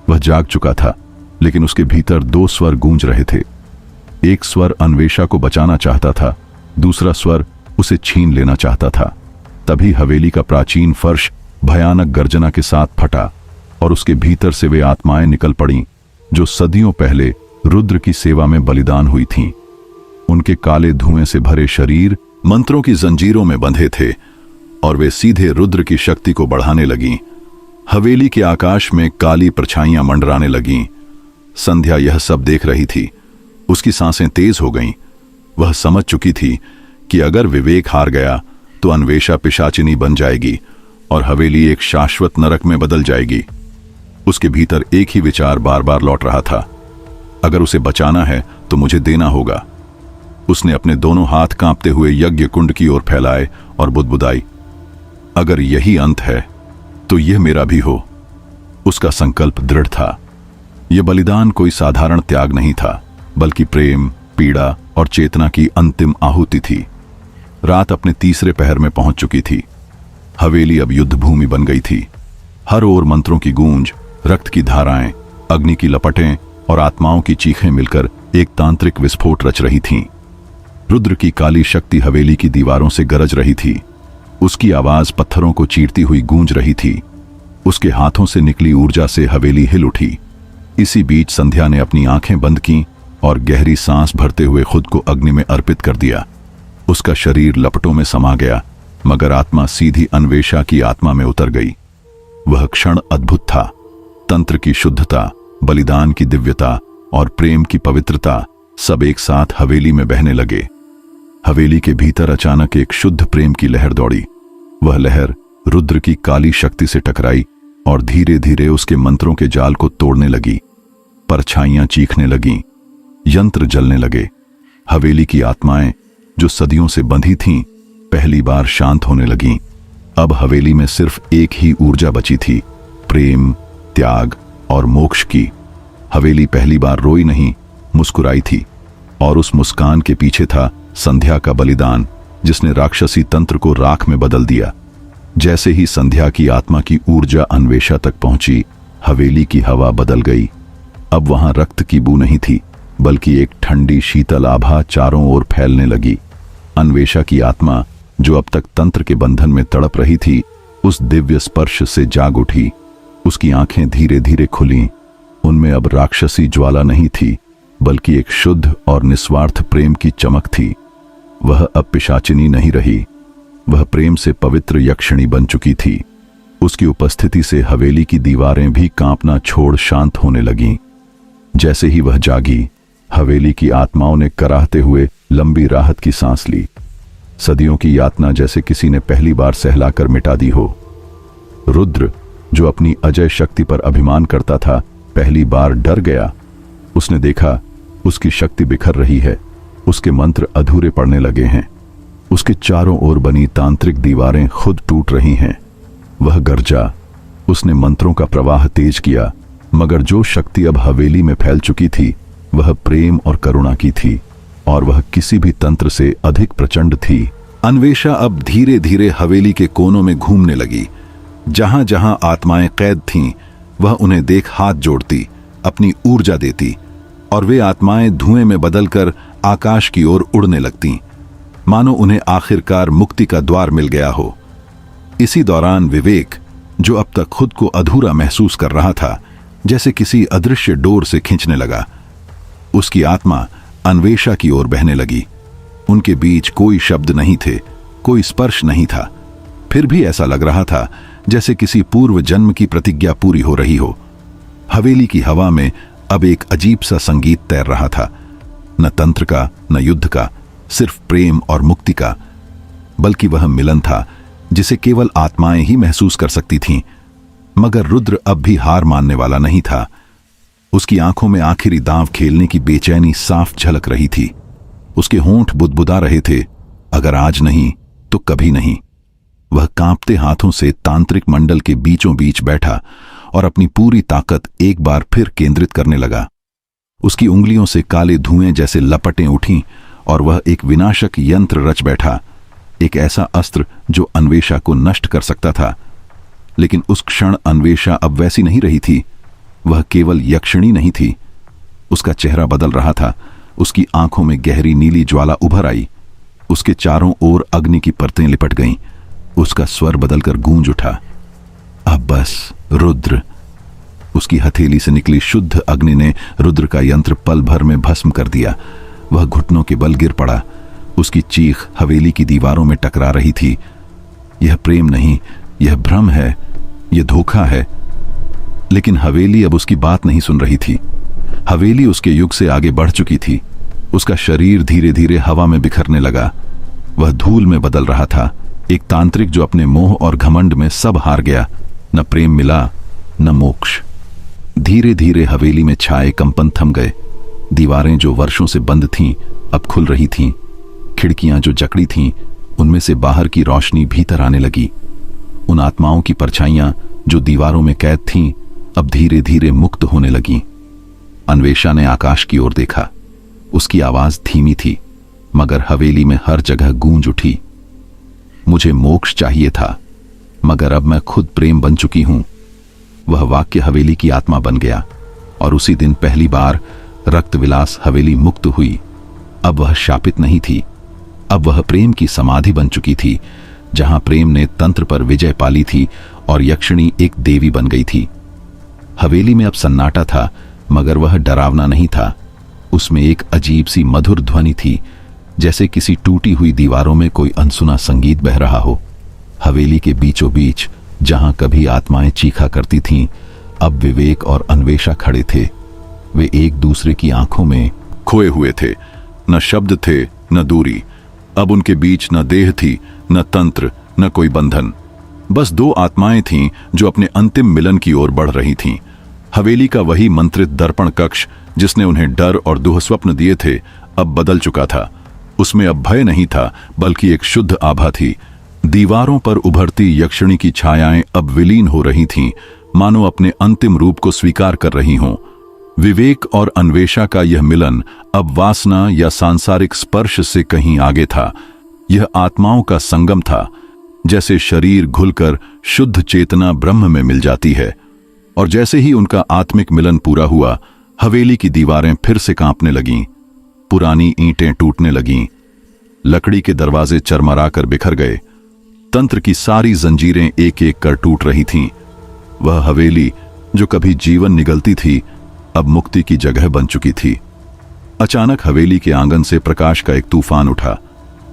A: वह जाग चुका था, लेकिन उसके भीतर दो स्वर गूंज रहे थे। एक स्वर अन्वेषा को बचाना चाहता था, दूसरा स्वर उसे छीन लेना चाहता था। तभी हवेली का प्राचीन फर्श भयानक गर्जना के साथ फटा और उसके भीतर से वे आत्माएं निकल पड़ीं जो सदियों पहले रुद्र की सेवा में बलिदान हुई थीं। उनके काले धुएं से भरे शरीर मंत्रों की जंजीरों में बंधे थे और वे सीधे रुद्र की शक्ति को बढ़ाने लगीं। हवेली के आकाश में काली परछाइयां मंडराने लगीं। संध्या यह सब देख रही थी। उसकी सांसें तेज हो गईं। वह समझ चुकी थी कि अगर विवेक हार गया तो अन्वेषा पिशाचिनी बन जाएगी और हवेली एक शाश्वत नरक में बदल जाएगी। उसके भीतर एक ही विचार बार बार लौट रहा था, अगर उसे बचाना है तो मुझे देना होगा। उसने अपने दोनों हाथ कांपते हुए यज्ञ कुंड की ओर फैलाए और बुदबुदाई, अगर यही अंत है तो यह मेरा भी हो। उसका संकल्प दृढ़ था। यह बलिदान कोई साधारण त्याग नहीं था, बल्कि प्रेम, पीड़ा और चेतना की अंतिम आहुति थी। रात अपने तीसरे पहर में पहुंच चुकी थी। हवेली अब युद्ध भूमि बन गई थी। हर ओर मंत्रों की गूंज, रक्त की धाराएं, अग्नि की लपटें और आत्माओं की चीखें मिलकर एक तांत्रिक विस्फोट रच रही थीं। रुद्र की काली शक्ति हवेली की दीवारों से गरज रही थी। उसकी आवाज पत्थरों को चीरती हुई गूंज रही थी। उसके हाथों से निकली ऊर्जा से हवेली हिल उठी। इसी बीच संध्या ने अपनी आंखें बंद कीं और गहरी सांस भरते हुए खुद को अग्नि में अर्पित कर दिया। उसका शरीर लपटों में समा गया, मगर आत्मा सीधी अन्वेषा की आत्मा में उतर गई। वह क्षण अद्भुत था। तंत्र की शुद्धता, बलिदान की दिव्यता और प्रेम की पवित्रता सब एक साथ हवेली में बहने लगे। हवेली के भीतर अचानक एक शुद्ध प्रेम की लहर दौड़ी। वह लहर रुद्र की काली शक्ति से टकराई और धीरे धीरे उसके मंत्रों के जाल को तोड़ने लगी। परछाइयां चीखने लगीं, यंत्र जलने लगे। हवेली की आत्माएं जो सदियों से बंधी थीं, पहली बार शांत होने लगीं। अब हवेली में सिर्फ एक ही ऊर्जा बची थी, प्रेम, त्याग और मोक्ष की। हवेली पहली बार रोई नहीं, मुस्कुराई थी, और उस मुस्कान के पीछे था संध्या का बलिदान, जिसने राक्षसी तंत्र को राख में बदल दिया। जैसे ही संध्या की आत्मा की ऊर्जा अन्वेषा तक पहुंची, हवेली की हवा बदल गई। अब वहां रक्त की बू नहीं थी, बल्कि एक ठंडी शीतल आभा चारों ओर फैलने लगी। अन्वेषा की आत्मा, जो अब तक तंत्र के बंधन में तड़प रही थी, उस दिव्य स्पर्श से जाग उठी। उसकी आंखें धीरे धीरे खुलीं। उनमें अब राक्षसी ज्वाला नहीं थी, बल्कि एक शुद्ध और निस्वार्थ प्रेम की चमक थी। वह अब पिशाचिनी नहीं रही, वह प्रेम से पवित्र यक्षिणी बन चुकी थी। उसकी उपस्थिति से हवेली की दीवारें भी कांपना छोड़ शांत होने लगीं। जैसे ही वह जागी, हवेली की आत्माओं ने कराहते हुए लंबी राहत की सांस ली। सदियों की यातना जैसे किसी ने पहली बार सहलाकर मिटा दी हो। रुद्र, जो अपनी अजय शक्ति पर अभिमान करता था, पहली बार डर गया। उसने देखा उसकी शक्ति बिखर रही है, उसके मंत्र अधूरे पड़ने लगे हैं, उसके चारों ओर बनी तांत्रिक दीवारें खुद टूट रही हैं। वह गरजा, उसने मंत्रों का प्रवाह तेज किया, मगर जो शक्ति अब हवेली में फैल चुकी थी, वह प्रेम और करुणा की थी, और वह किसी भी तंत्र से अधिक प्रचंड थी। अन्वेषा अब धीरे धीरे हवेली के कोनों में घूमने लगी। जहां जहां आत्माएं कैद थीं, वह उन्हें देख हाथ जोड़ती, अपनी ऊर्जा देती, और वे आत्माएं धुएं में बदलकर आकाश की ओर उड़ने लगतीं, मानो उन्हें आखिरकार मुक्ति का द्वार मिल गया हो। इसी दौरान विवेक, जो अब तक खुद को अधूरा महसूस कर रहा था, जैसे किसी अदृश्य डोर से खींचने लगा। उसकी आत्मा अन्वेषा की ओर बहने लगी। उनके बीच कोई शब्द नहीं थे, कोई स्पर्श नहीं था, फिर भी ऐसा लग रहा था जैसे किसी पूर्व जन्म की प्रतिज्ञा पूरी हो रही हो। हवेली की हवा में अब एक अजीब सा संगीत तैर रहा था, न तंत्र का, न युद्ध का, सिर्फ प्रेम और मुक्ति का। बल्कि वह मिलन था जिसे केवल आत्माएं ही महसूस कर सकती थीं। मगर रुद्र अब भी हार मानने वाला नहीं था। उसकी आंखों में आखिरी दांव खेलने की बेचैनी साफ झलक रही थी। उसके होंठ बुदबुदा रहे थे, अगर आज नहीं तो कभी नहीं। वह कांपते हाथों से तांत्रिक मंडल के बीचों बीच बैठा और अपनी पूरी ताकत एक बार फिर केंद्रित करने लगा। उसकी उंगलियों से काले धुएं जैसे लपटें उठीं और वह एक विनाशक यंत्र रच बैठा, एक ऐसा अस्त्र जो अन्वेषा को नष्ट कर सकता था। लेकिन उस क्षण अन्वेषा अब वैसी नहीं रही थी। वह केवल यक्षिणी नहीं थी, उसका चेहरा बदल रहा था। उसकी आंखों में गहरी नीली ज्वाला उभर आई, उसके चारों ओर अग्नि की परतें लिपट गईं। उसका स्वर बदलकर गूंज उठा, अब बस रुद्र। उसकी हथेली से निकली शुद्ध अग्नि ने रुद्र का यंत्र पल भर में भस्म कर दिया। वह घुटनों के बल गिर पड़ा। उसकी चीख हवेली की दीवारों में टकरा रही थी। यह प्रेम नहीं, यह भ्रम है, यह धोखा है। लेकिन हवेली अब उसकी बात नहीं सुन रही थी। हवेली उसके युग से आगे बढ़ चुकी थी। उसका शरीर धीरे धीरे हवा में बिखरने लगा। वह धूल में बदल रहा था, एक तांत्रिक जो अपने मोह और घमंड में सब हार गया। न प्रेम मिला, न मोक्ष। धीरे धीरे हवेली में छाए कंपन थम गए। दीवारें जो वर्षों से बंद थीं, अब खुल रही थीं। खिड़कियां जो जकड़ी थीं, उनमें से बाहर की रोशनी भीतर आने लगी। उन आत्माओं की परछाइयां जो दीवारों में कैद थीं, अब धीरे धीरे मुक्त होने लगीं। अन्वेषा ने आकाश की ओर देखा। उसकी आवाज धीमी थी, मगर हवेली में हर जगह गूंज उठी। मुझे मोक्ष चाहिए था, मगर अब मैं खुद प्रेम बन चुकी हूं। वह वाक्य हवेली की आत्मा बन गया, और उसी दिन पहली बार रक्त विलास हवेली मुक्त हुई। अब वह शापित नहीं थी, अब वह प्रेम की समाधि बन चुकी थी। जहां प्रेम ने तंत्र पर विजय पाली थी और यक्षिणी एक देवी बन गई थी। हवेली में अब सन्नाटा था, मगर वह डरावना नहीं था। उसमें एक अजीब सी मधुर ध्वनि थी, जैसे किसी टूटी हुई दीवारों में कोई अनसुना संगीत बह रहा हो। हवेली के बीचों बीच जहां कभी आत्माएं चीखा करती थीं, अब विवेक और अन्वेषा खड़े थे। वे एक दूसरे की आंखों में खोए हुए थे। न शब्द थे, न दूरी। अब उनके बीच न देह थी, न तंत्र, न कोई बंधन। बस दो आत्माएं थीं जो अपने अंतिम मिलन की ओर बढ़ रही थीं। हवेली का वही मंत्रित दर्पण कक्ष जिसने उन्हें डर और दुःस्वप्न दिए थे, अब बदल चुका था। उसमें अब भय नहीं था, बल्कि एक शुद्ध आभा थी। दीवारों पर उभरती यक्षिणी की छायाएं अब विलीन हो रही थीं, मानो अपने अंतिम रूप को स्वीकार कर रही हों। विवेक और अन्वेषा का यह मिलन अब वासना या सांसारिक स्पर्श से कहीं आगे था। यह आत्माओं का संगम था, जैसे शरीर घुलकर शुद्ध चेतना ब्रह्म में मिल जाती है। और जैसे ही उनका आत्मिक मिलन पूरा हुआ, हवेली की दीवारें फिर से कांपने लगीं, पुरानी ईंटें टूटने लगीं, लकड़ी के दरवाजे चरमरा कर बिखर गए, तंत्र की सारी जंजीरें एक एक कर टूट रही थीं। वह हवेली जो कभी जीवन निगलती थी, अब मुक्ति की जगह बन चुकी थी। अचानक हवेली के आंगन से प्रकाश का एक तूफान उठा।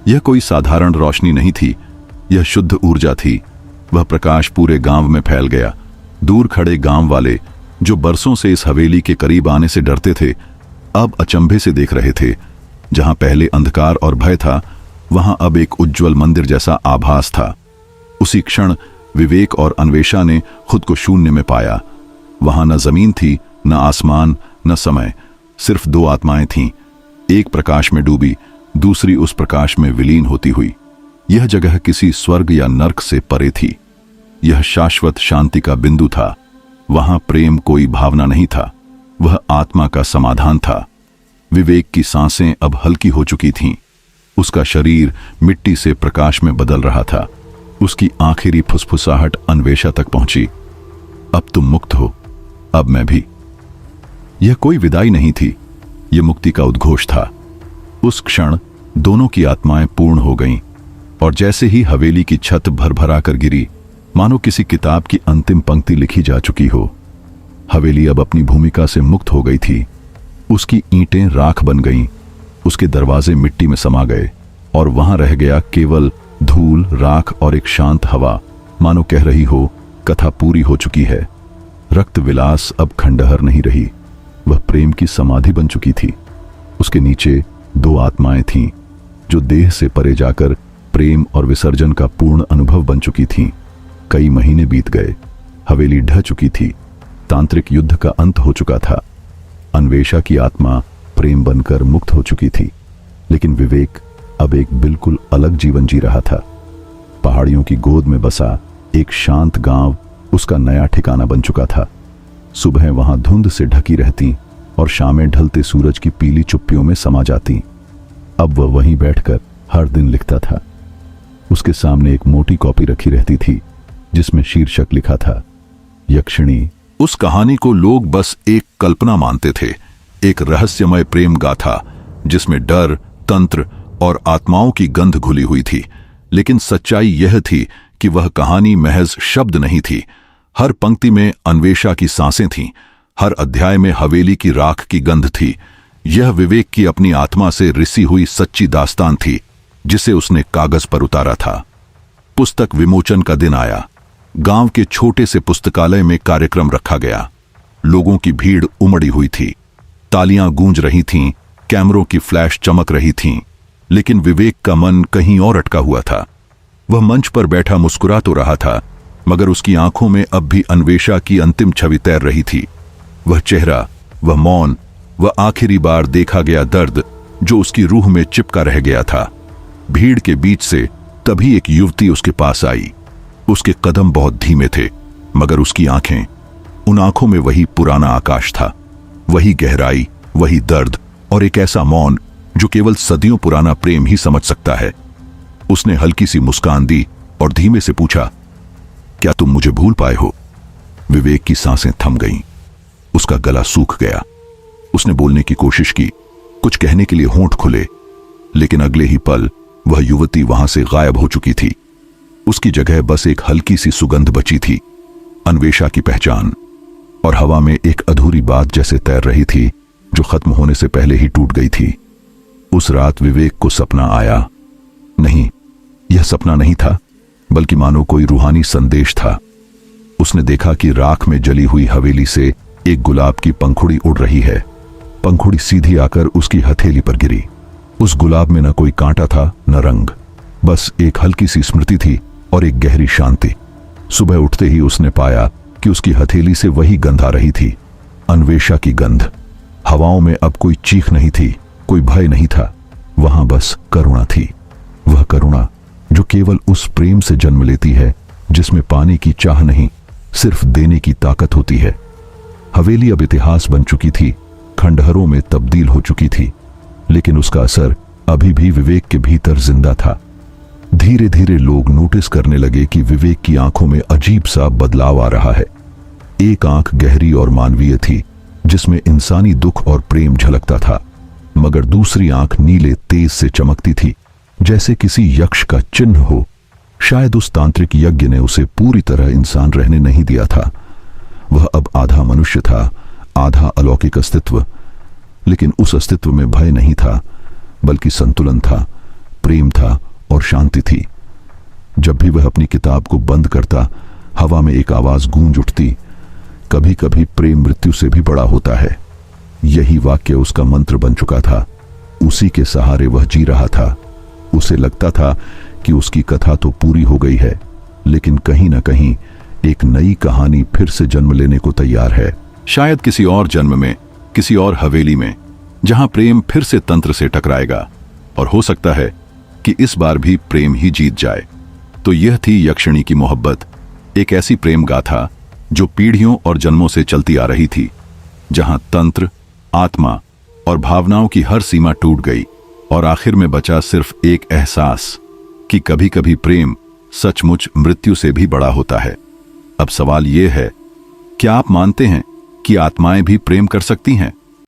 A: यह कोई साधारण रोशनी नहीं थी, यह शुद्ध ऊर्जा थी। वह प्रकाश पूरे गांव में फैल गया। दूर खड़े गांव वाले, जो बरसों से इस हवेली के करीब आने से डरते थे, अब अचंभे से देख रहे थे। जहां पहले अंधकार और भय था, वहां अब एक उज्जवल मंदिर जैसा आभास था। उसी क्षण विवेक और अन्वेषा ने खुद को शून्य में पाया। वहां न जमीन थी, न आसमान, न समय, सिर्फ दो आत्माएं थीं। एक प्रकाश में डूबी, दूसरी उस प्रकाश में विलीन होती हुई। यह जगह किसी स्वर्ग या नर्क से परे थी। यह शाश्वत शांति का बिंदु था। वहां प्रेम कोई भावना नहीं था, वह आत्मा का समाधान था। विवेक की सांसें अब हल्की हो चुकी थीं। उसका शरीर मिट्टी से प्रकाश में बदल रहा था। उसकी आखिरी फुसफुसाहट अन्वेषा तक पहुंची। अब तुम मुक्त हो, अब मैं भी। यह कोई विदाई नहीं थी, यह मुक्ति का उद्घोष था। उस क्षण दोनों की आत्माएं पूर्ण हो गईं, और जैसे ही हवेली की छत भरभरा कर गिरी, मानो किसी किताब की अंतिम पंक्ति लिखी जा चुकी हो। हवेली अब अपनी भूमिका से मुक्त हो गई थी। उसकी ईंटें राख बन गईं, उसके दरवाजे मिट्टी में समा गए, और वहां रह गया केवल धूल, राख और एक शांत हवा, मानो कह रही हो, कथा पूरी हो चुकी है। रक्त विलास अब खंडहर नहीं रही, वह प्रेम की समाधि बन चुकी थी। उसके नीचे दो आत्माएं थीं, जो देह से परे जाकर प्रेम और विसर्जन का पूर्ण अनुभव बन चुकी थीं। कई महीने बीत गए, हवेली ढह चुकी थी, तांत्रिक युद्ध का अंत हो चुका था। अन्वेषा की आत्मा प्रेम बनकर मुक्त हो चुकी थी, लेकिन विवेक अब एक बिल्कुल अलग जीवन जी रहा था। पहाड़ियों की गोद में बसा एक शांत गांव उसका नया ठिकाना बन चुका था। सुबह वहां धुंध से ढकी रहती और शामें ढलते सूरज की पीली चुप्पियों में समा जाती। अब वह वहीं बैठकर हर दिन लिखता था। उसके सामने एक मोटी कॉपी रखी रहती थी, जिसमें शीर्षक लिखा था, यक्षिणी। उस कहानी को लोग बस एक कल्पना मानते थे, एक रहस्यमय प्रेम गाथा जिसमें डर, तंत्र और आत्माओं की गंध घुली हुई थी। लेकिन सच्चाई यह थी कि वह कहानी महज शब्द नहीं थी। हर पंक्ति में अन्वेषा की सांसें थीं, हर अध्याय में हवेली की राख की गंध थी। यह विवेक की अपनी आत्मा से रिसी हुई सच्ची दास्तान थी, जिसे उसने कागज पर उतारा था। पुस्तक विमोचन का दिन आया। गांव के छोटे से पुस्तकालय में कार्यक्रम रखा गया। लोगों की भीड़ उमड़ी हुई थी, तालियां गूंज रही थीं, कैमरों की फ्लैश चमक रही थीं। लेकिन विवेक का मन कहीं और अटका हुआ था। वह मंच पर बैठा मुस्कुरा तो रहा था, मगर उसकी आंखों में अब भी अन्वेषा की अंतिम छवि तैर रही थी। वह चेहरा, वह मौन, वह आखिरी बार देखा गया दर्द जो उसकी रूह में चिपका रह गया था। भीड़ के बीच से तभी एक युवती उसके पास आई। उसके कदम बहुत धीमे थे, मगर उसकी आंखें, उन आंखों में वही पुराना आकाश था, वही गहराई, वही दर्द और एक ऐसा मौन जो केवल सदियों पुराना प्रेम ही समझ सकता है। उसने हल्की सी मुस्कान दी और धीमे से पूछा, क्या तुम मुझे भूल पाए हो? विवेक की सांसें थम गईं, उसका गला सूख गया। उसने बोलने की कोशिश की, कुछ कहने के लिए होंठ खुले, लेकिन अगले ही पल वह युवती वहां से गायब हो चुकी थी। उसकी जगह बस एक हल्की सी सुगंध बची थी, अन्वेषा की पहचान। और हवा में एक अधूरी बात जैसे तैर रही थी, जो खत्म होने से पहले ही टूट गई थी। उस रात विवेक को सपना आया। नहीं, यह सपना नहीं था, बल्कि मानो कोई रूहानी संदेश था। उसने देखा कि राख में जली हुई हवेली से एक गुलाब की पंखुड़ी उड़ रही है। पंखुड़ी सीधी आकर उसकी हथेली पर गिरी। उस गुलाब में न कोई कांटा था न रंग, बस एक हल्की सी स्मृति थी और एक गहरी शांति। सुबह उठते ही उसने पाया कि उसकी हथेली से वही गंध आ रही थी, अन्वेषा की गंध। हवाओं में अब कोई चीख नहीं थी, कोई भय नहीं था, वहां बस करुणा थी। वह करुणा जो केवल उस प्रेम से जन्म लेती है जिसमें पाने की चाह नहीं, सिर्फ देने की ताकत होती है। हवेली अब इतिहास बन चुकी थी, खंडहरों में तब्दील हो चुकी थी, लेकिन उसका असर अभी भी विवेक के भीतर जिंदा था। धीरे धीरे लोग नोटिस करने लगे कि विवेक की आंखों में अजीब सा बदलाव आ रहा है। एक आंख गहरी और मानवीय थी, जिसमें इंसानी दुख और प्रेम झलकता था, मगर दूसरी आंख नीले तेज से चमकती थी, जैसे किसी यक्ष का चिन्ह हो। शायद उस तांत्रिक यज्ञ ने उसे पूरी तरह इंसान रहने नहीं दिया था। वह अब आधा मनुष्य था, आधा अलौकिक अस्तित्व। लेकिन उस अस्तित्व में भय नहीं था, बल्कि संतुलन था, प्रेम था और शांति थी। जब भी वह अपनी किताब को बंद करता, हवा में एक आवाज गूंज उठती, कभी कभी प्रेम मृत्यु से भी बड़ा होता है। यही वाक्य उसका मंत्र बन चुका था। उसी के सहारे वह जी रहा था। उसे लगता था कि उसकी कथा तो पूरी हो गई है, लेकिन कहीं ना कहीं एक नई कहानी फिर से जन्म लेने को तैयार है। शायद किसी और जन्म में, किसी और हवेली में, जहां प्रेम फिर से तंत्र से टकराएगा। और हो सकता है कि इस बार भी प्रेम ही जीत जाए। तो यह थी यक्षिणी की मोहब्बत, एक ऐसी प्रेम गाथा जो पीढ़ियों और जन्मों से चलती आ रही थी, जहां तंत्र, आत्मा और भावनाओं की हर सीमा टूट गई और आखिर में बचा सिर्फ एक एहसास कि कभी कभी प्रेम सचमुच मृत्यु से भी बड़ा होता है। अब सवाल यह है, क्या आप मानते हैं कि आत्माएं भी प्रेम कर सकती हैं?